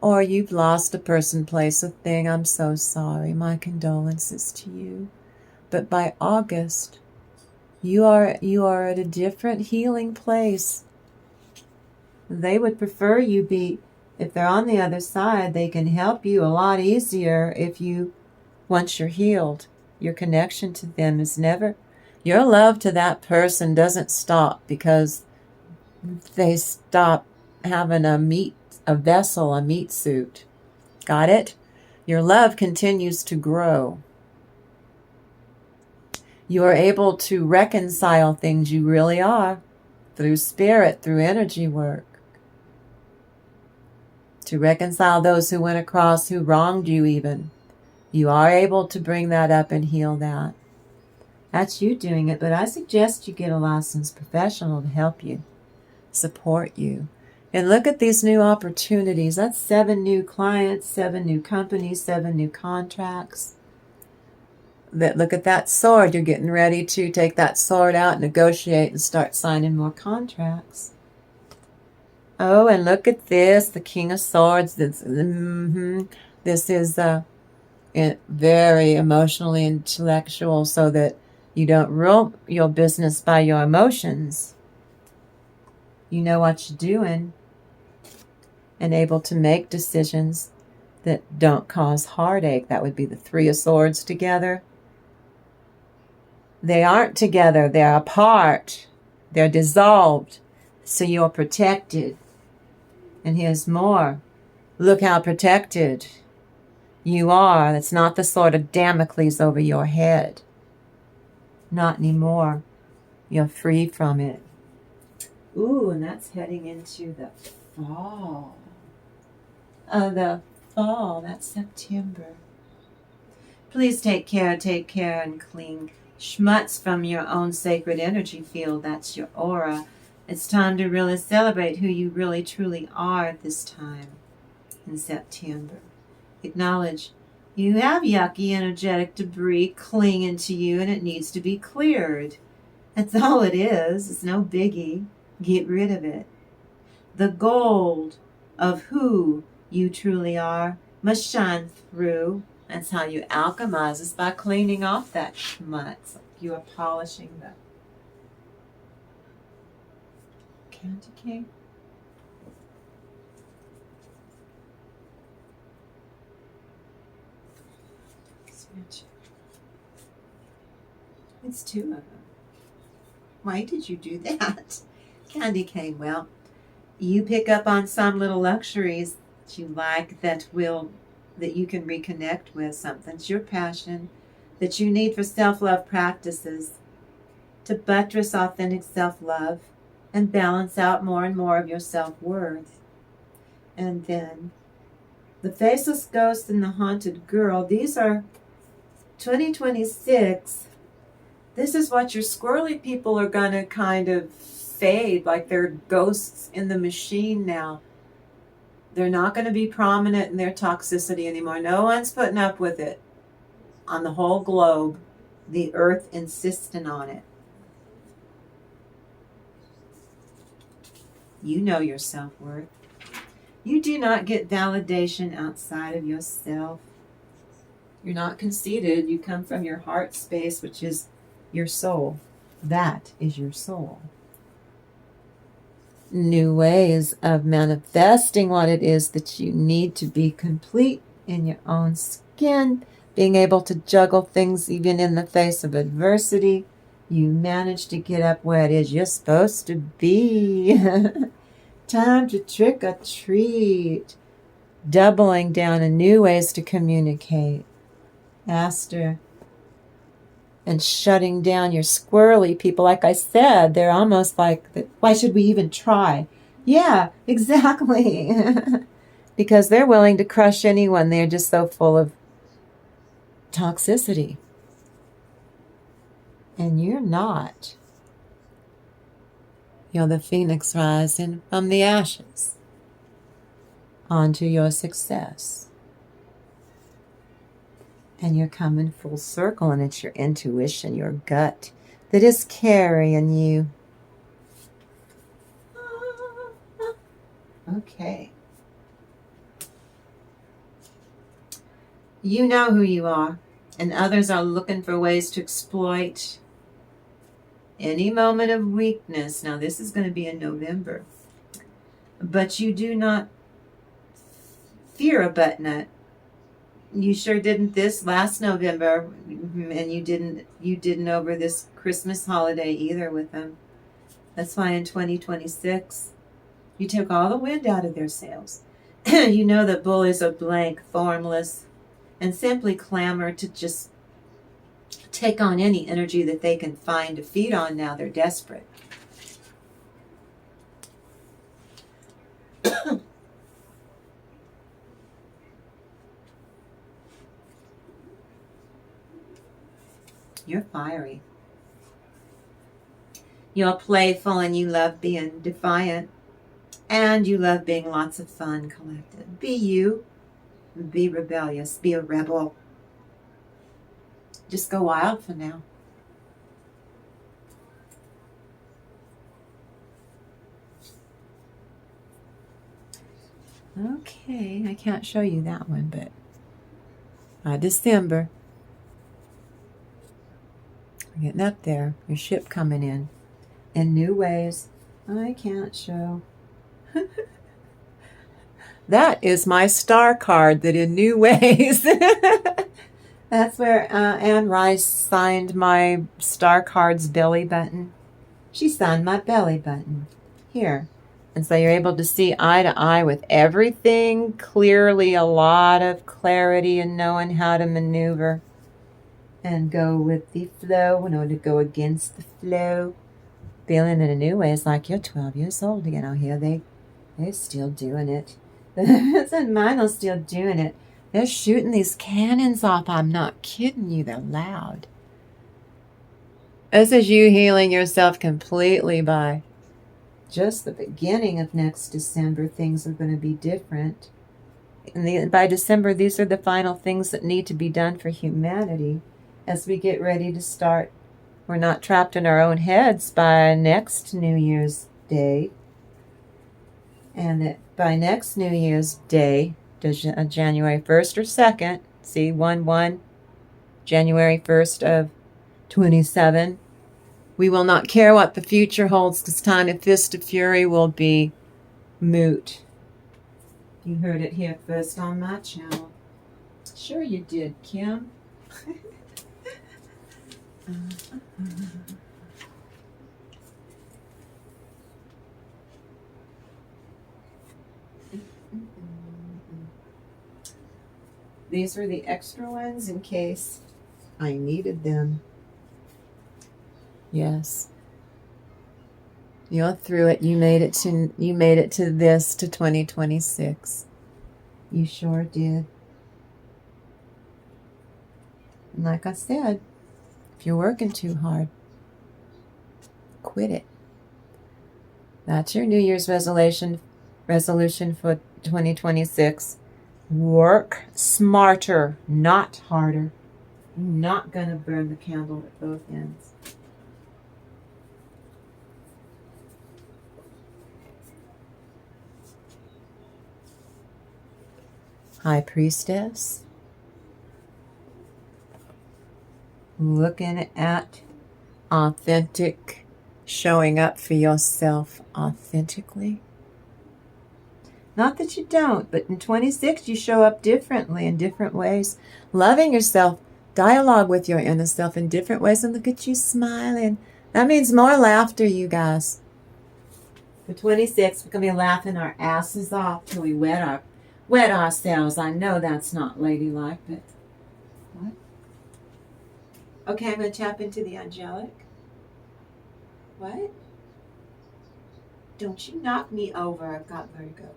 Or you've lost a person, place, a thing. I'm so sorry. My condolences to you. But by August, you are at a different healing place. They would prefer you be, if they're on the other side, they can help you a lot easier once you're healed. Your connection to them is never, your love to that person doesn't stop because they stop having a meat suit. Got it? Your love continues to grow. You are able to reconcile things. You really are, through spirit, through energy work. To reconcile those who went across, who wronged you even. You are able to bring that up and heal that. That's you doing it, but I suggest you get a licensed professional to help you, support you. And look at these new opportunities. That's 7 new clients, 7 new companies, 7 new contracts. Look at that sword. You're getting ready to take that sword out, negotiate, and start signing more contracts. Oh, and look at this, the King of Swords. This is very emotionally intellectual, so that you don't rule your business by your emotions. You know what you're doing, and able to make decisions that don't cause heartache. That would be the 3 of Swords together. They aren't together. They're apart. They're dissolved. So you're protected. And here's more. Look how protected you are. It's not the sword of Damocles over your head. Not anymore. You're free from it. Ooh, and that's heading into the fall. That's September. Please take care and clean schmutz from your own sacred energy field. That's your aura. It's time to really celebrate who you really truly are at this time in September. Acknowledge you have yucky energetic debris clinging to you and it needs to be cleared. That's all it is. It's no biggie. Get rid of it. The gold of who you truly are must shine through. That's how you alchemize, is by cleaning off that schmutz. You are polishing the County King. It's 2 of them. Why did you do that? Candy cane. Well, you pick up on some little luxuries that you like that you can reconnect with. Something's your passion that you need for self-love practices to buttress authentic self-love and balance out more and more of your self-worth. And then the faceless ghost and the haunted girl, these are 2026. This is what your squirrely people are going to kind of fade, like they're ghosts in the machine now. They're not going to be prominent in their toxicity anymore. No one's putting up with it on the whole globe. The earth insisting on it. You know your self-worth. You do not get validation outside of yourself. You're not conceited. You come from your heart space, which is your soul. That is your soul. New ways of manifesting what it is that you need to be complete in your own skin, being able to juggle things even in the face of adversity. You manage to get up where it is you're supposed to be. Time to trick or treat. Doubling down on new ways to communicate. Aster. And shutting down your squirrely people. Like I said, they're almost like, why should we even try? Yeah, exactly. Because they're willing to crush anyone. They're just so full of toxicity. And you're not. You're the phoenix rising from the ashes onto your success. And you're coming full circle, and it's your intuition, your gut, that is carrying you. Okay. You know who you are, and others are looking for ways to exploit any moment of weakness. Now, this is going to be in November. But you do not fear a butt nut. You sure didn't this last November, and you didn't over this Christmas holiday either with them. That's why in 2026, you took all the wind out of their sails. You know that bullies are blank, formless, and simply clamor to just take on any energy that they can find to feed on. Now they're desperate. You're fiery. You're playful, and you love being defiant. And you love being lots of fun, collected. Be you. Be rebellious. Be a rebel. Just go wild for now. Okay, I can't show you that one, but by December, we're getting up there. Your ship coming in new ways. I can't show. That is my star card, that in new ways. That's where Anne Rice signed my star card's belly button. She signed my belly button. Here. And so you're able to see eye to eye with everything clearly, a lot of clarity and knowing how to maneuver and go with the flow in order to go against the flow. Feeling in a new way. It's like you're 12 years old again. Oh, here they're still doing it. And mine are still doing it. They're shooting these cannons off. I'm not kidding you. They're loud. This is you healing yourself completely by just the beginning of next December. Things are going to be different. And by December, these are the final things that need to be done for humanity as we get ready to start. We're not trapped in our own heads by next New Year's Day. And that by next New Year's Day, January 1st or 2nd, see, 1/1, January 1st of 27, we will not care what the future holds, because time of Fist of Fury will be moot. You heard it here first on my channel. Sure you did, Kim. These were the extra ones in case I needed them. Yes. You're through it. You made it to this, to 2026. You sure did. And like I said, if you're working too hard, quit it. That's your New Year's resolution for 2026. Work smarter, not harder. You're not going to burn the candle at both ends. High Priestess. Looking at authentic, showing up for yourself authentically. Not that you don't, but in 26 you show up differently in different ways. Loving yourself, dialogue with your inner self in different ways, and look at you smiling. That means more laughter, you guys. For 26, we're going to be laughing our asses off till we wet ourselves. I know that's not ladylike, but what? Okay, I'm going to tap into the angelic. What? Don't you knock me over. I've got vertigo.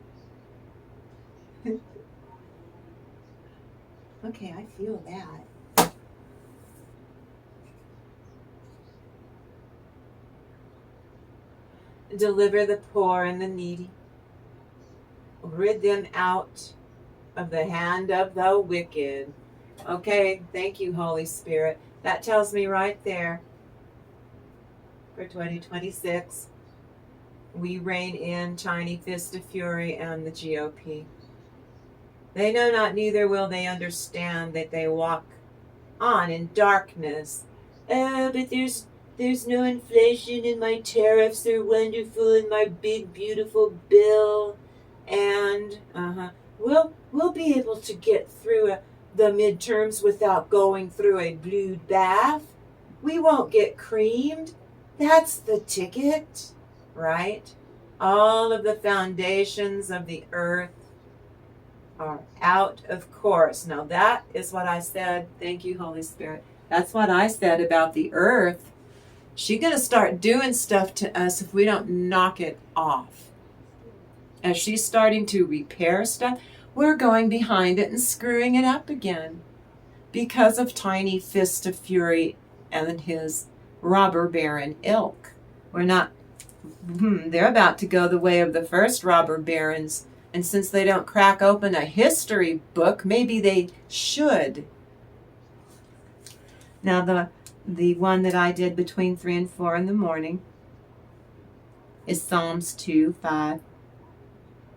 Okay, I feel that. Deliver the poor and the needy. Rid them out of the hand of the wicked. Okay, thank you, Holy Spirit. That tells me right there, for 2026, we rein in Tiny Fist of Fury and the GOP. They know not, neither will they understand, that they walk on in darkness. But there's no inflation, and my tariffs are wonderful, and my big beautiful bill, and we'll be able to get through the midterms without going through a blood bath. We won't get creamed. That's the ticket, right? All of the foundations of the earth are out of course. Now that is what I said. Thank you, Holy Spirit. That's what I said about the earth. She's going to start doing stuff to us if we don't knock it off. As she's starting to repair stuff, we're going behind it and screwing it up again because of Tiny Fist of Fury and his robber baron ilk. They're about to go the way of the first robber barons, and since they don't crack open a history book, maybe they should. Now the one that I did between 3 and 4 in the morning is Psalms 2:5.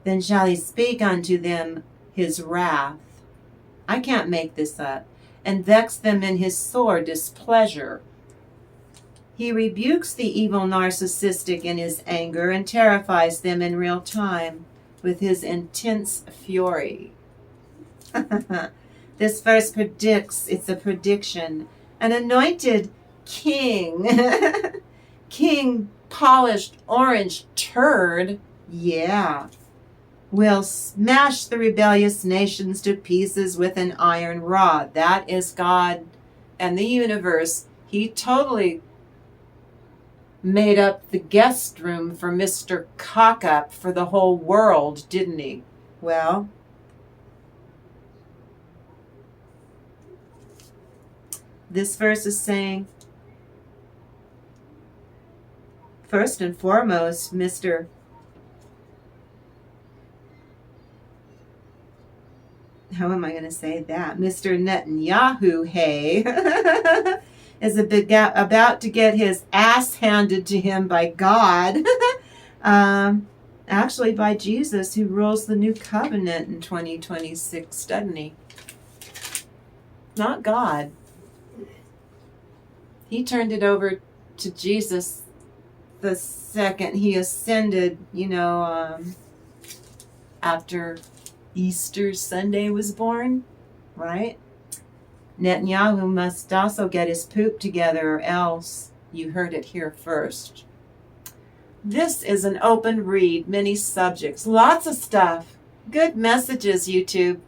Then shall he speak unto them his wrath. I can't make this up. And vex them in his sore displeasure. He rebukes the evil narcissistic in his anger and terrifies them in real time with his intense fury. This verse predicts, it's a prediction, an anointed king, king polished orange turd, yeah, will smash the rebellious nations to pieces with an iron rod. That is God and the universe. He totally made up the guest room for Mr. Cock-Up for the whole world, didn't he? Well, this verse is saying, first and foremost, how am I going to say that? Mr. Netanyahu, hey, is about to get his ass handed to him by God. Actually by Jesus, who rules the new covenant in 2026, doesn't he? Not God. He turned it over to Jesus the second he ascended, after Easter Sunday was born, right? Netanyahu must also get his poop together, or else. You heard it here first. This is an open read, many subjects, lots of stuff. Good messages, YouTube.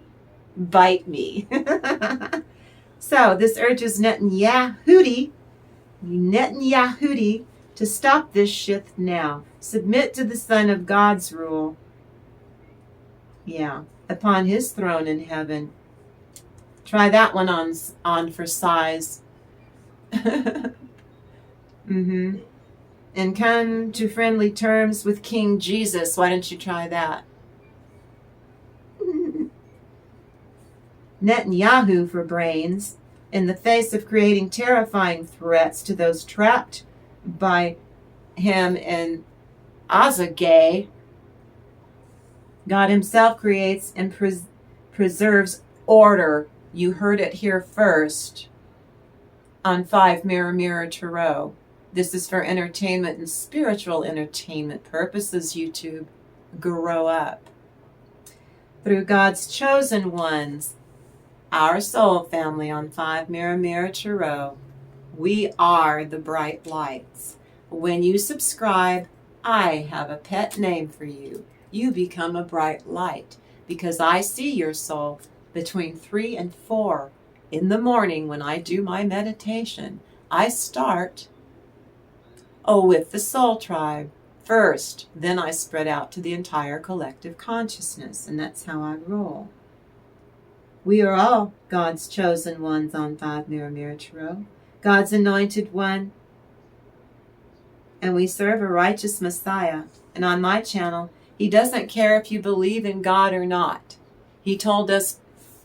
Bite me. So this urges Netanyahu to stop this shit now. Submit to the Son of God's rule. Yeah, upon his throne in heaven. Try that one on for size. Mm-hmm. And come to friendly terms with King Jesus. Why don't you try that? Netanyahu for brains, in the face of creating terrifying threats to those trapped by him in Azagay, God himself creates and preserves order. You heard it here first on 5 Mirror Mirror Tarot. This is for entertainment and spiritual entertainment purposes, YouTube. Grow up. Through God's chosen ones, our soul family on 5 Mirror Mirror Tarot, we are the bright lights. When you subscribe, I have a pet name for you. You become a bright light because I see your soul between 3 and 4 in the morning when I do my meditation. I start with the soul tribe first, then I spread out to the entire collective consciousness, and that's how I roll. We are all God's chosen ones on 5 Mirror Mirror Tarot, God's anointed one, and we serve a righteous Messiah. And on my channel, he doesn't care if you believe in God or not. He told us,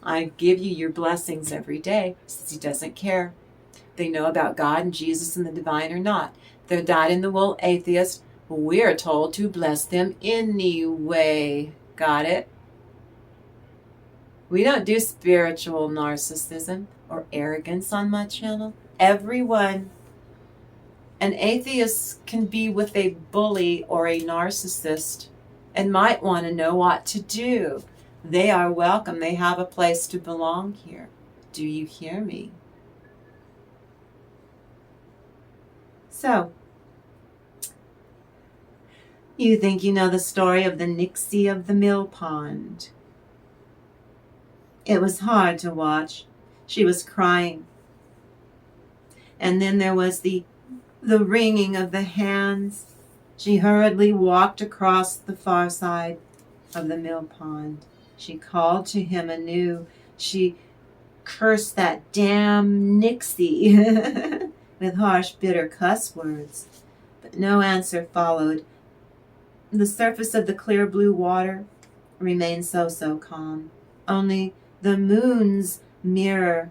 I give you your blessings every day. He says he doesn't care if they know about God and Jesus and the divine or not. They're dyed-in-the-wool atheists. We're told to bless them anyway. Got it? We don't do spiritual narcissism or arrogance on my channel. Everyone, an atheist can be with a bully or a narcissist and might want to know what to do. They are welcome. They have a place to belong here. Do you hear me? So, you think you know the story of the Nixie of the mill pond. It was hard to watch. She was crying. And then there was the wringing of the hands. She hurriedly walked across the far side of the mill pond. She called to him anew. She cursed that damn Nixie with harsh, bitter cuss words. But no answer followed. The surface of the clear blue water remained so calm. Only the moon's mirror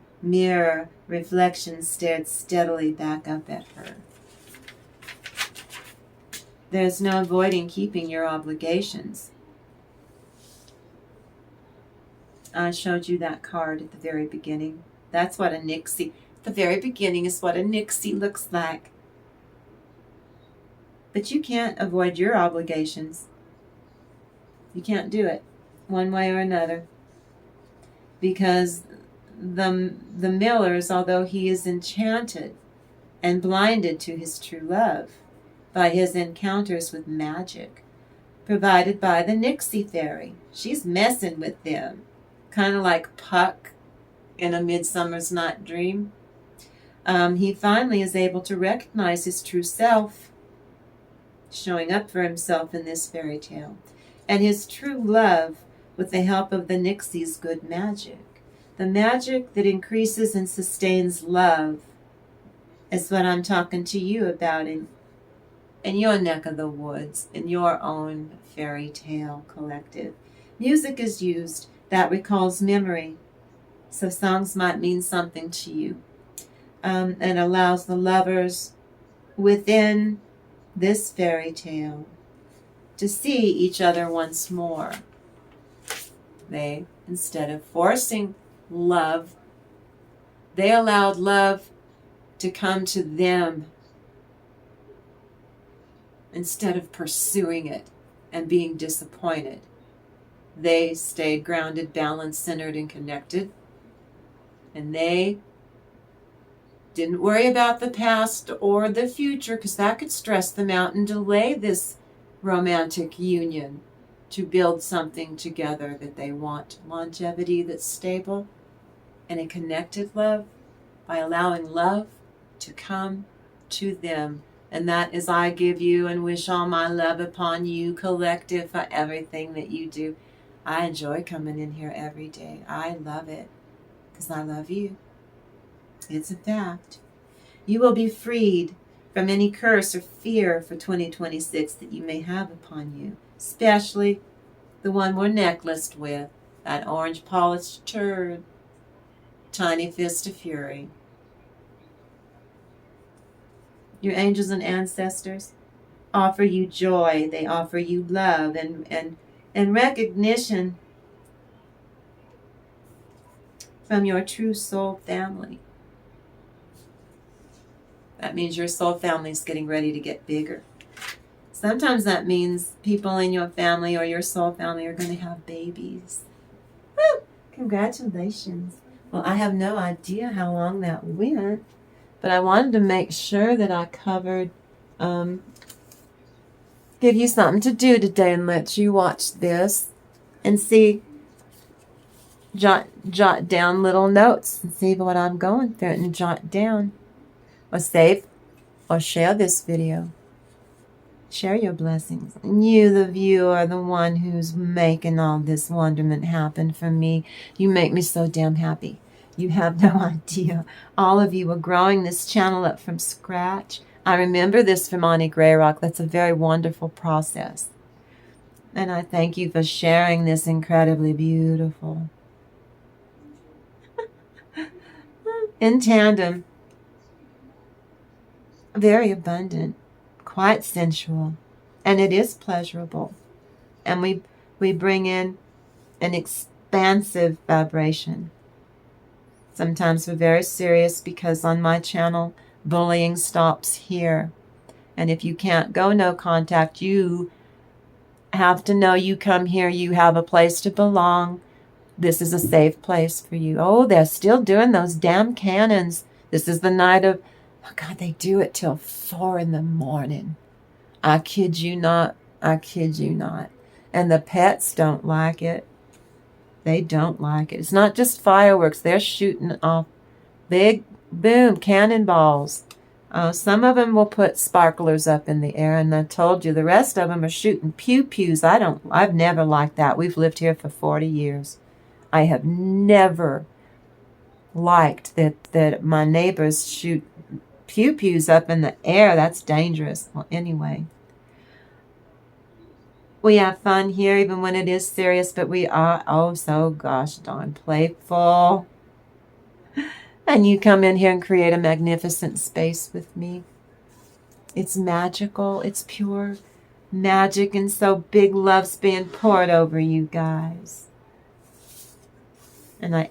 reflection stared steadily back up at her. There's no avoiding keeping your obligations. I showed you that card at the very beginning. That's what a Nixie, the very beginning is what a Nixie looks like. But you can't avoid your obligations. You can't do it one way or another. Because the Millers, although he is enchanted and blinded to his true love by his encounters with magic, provided by the Nixie fairy. She's messing with them, kind of like Puck in A Midsummer's Night Dream. He finally is able to recognize his true self, showing up for himself in this fairy tale, and his true love with the help of the Nixie's good magic. The magic that increases and sustains love is what I'm talking to you about in your neck of the woods, in your own fairy tale collective. Music is used that recalls memory, so songs might mean something to you, and allows the lovers within this fairy tale to see each other once more. They, instead of forcing love, they allowed love to come to them instead of pursuing it and being disappointed. They stayed grounded, balanced, centered, and connected. And they didn't worry about the past or the future because that could stress them out and delay this romantic union. to build something together that they want. Longevity that's stable and a connected love by allowing love to come to them. And that is, I give you and wish all my love upon you, collective, for everything that you do. I enjoy coming in here every day. I love it because I love you. It's a fact. You will be freed from any curse or fear for 2026 that you may have upon you, especially the one we're necklaced with, that orange polished turd, tiny fist of fury. Your angels and ancestors offer you joy. They offer you love and recognition from your true soul family. That means your soul family is getting ready to get bigger. Sometimes that means people in your family or your soul family are going to have babies. Woo! Congratulations. Well, I have no idea how long that went, but I wanted to make sure that I covered, give you something to do today and let you watch this and see, jot down little notes and see what I'm going through and jot down or save or share this video. Share your blessings. And you, the viewer, are the one who's making all this wonderment happen for me. You make me so damn happy. You have no idea. All of you are growing this channel up from scratch. I remember this from Auntie Grayrock. That's a very wonderful process. And I thank you for sharing this incredibly beautiful. In tandem. Very abundant. Quite sensual, and it is pleasurable, and we bring in an expansive vibration. Sometimes we're very serious because on my channel bullying stops here, and if you can't go no contact, you have to know you come here, you have a place to belong. This is a safe place for you. Oh, they're still doing those damn cannons. This is the night of, oh God, they do it till 4 a.m. I kid you not. I kid you not. And the pets don't like it. They don't like it. It's not just fireworks. They're shooting off big, boom, cannonballs. Some of them will put sparklers up in the air, and I told you the rest of them are shooting pew-pews. I've never liked that. We've lived here for 40 years. I have never liked that my neighbors shoot pew-pews up in the air. That's dangerous. Well, anyway. We have fun here even when it is serious, but we are, oh so gosh darn playful. And you come in here and create a magnificent space with me. It's magical. It's pure magic, and so big love's being poured over you guys. And I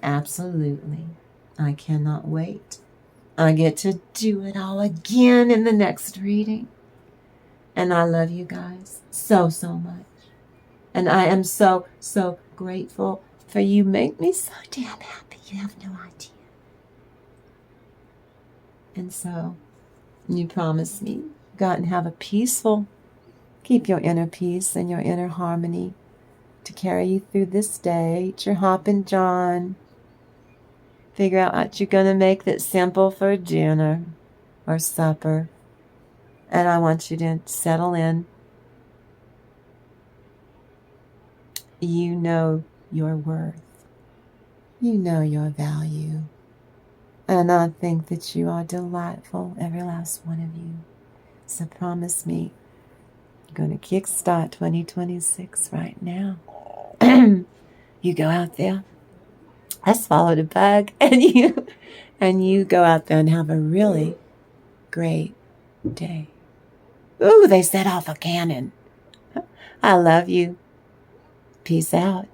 cannot wait. I get to do it all again in the next reading. And I love you guys so, so much. And I am so, so grateful for you. Make me so damn happy. You have no idea. And so, you promise me, go out and have a peaceful, keep your inner peace and your inner harmony to carry you through this day. Eat your hoppin' John. Figure out what you're going to make that's simple for dinner or supper. And I want you to settle in. You know your worth. You know your value. And I think that you are delightful, every last one of you. So promise me, you're going to kickstart 2026 right now. You go out there. I swallowed a bug. And you go out there and have a really great day. Ooh, they set off a cannon. I love you. Peace out.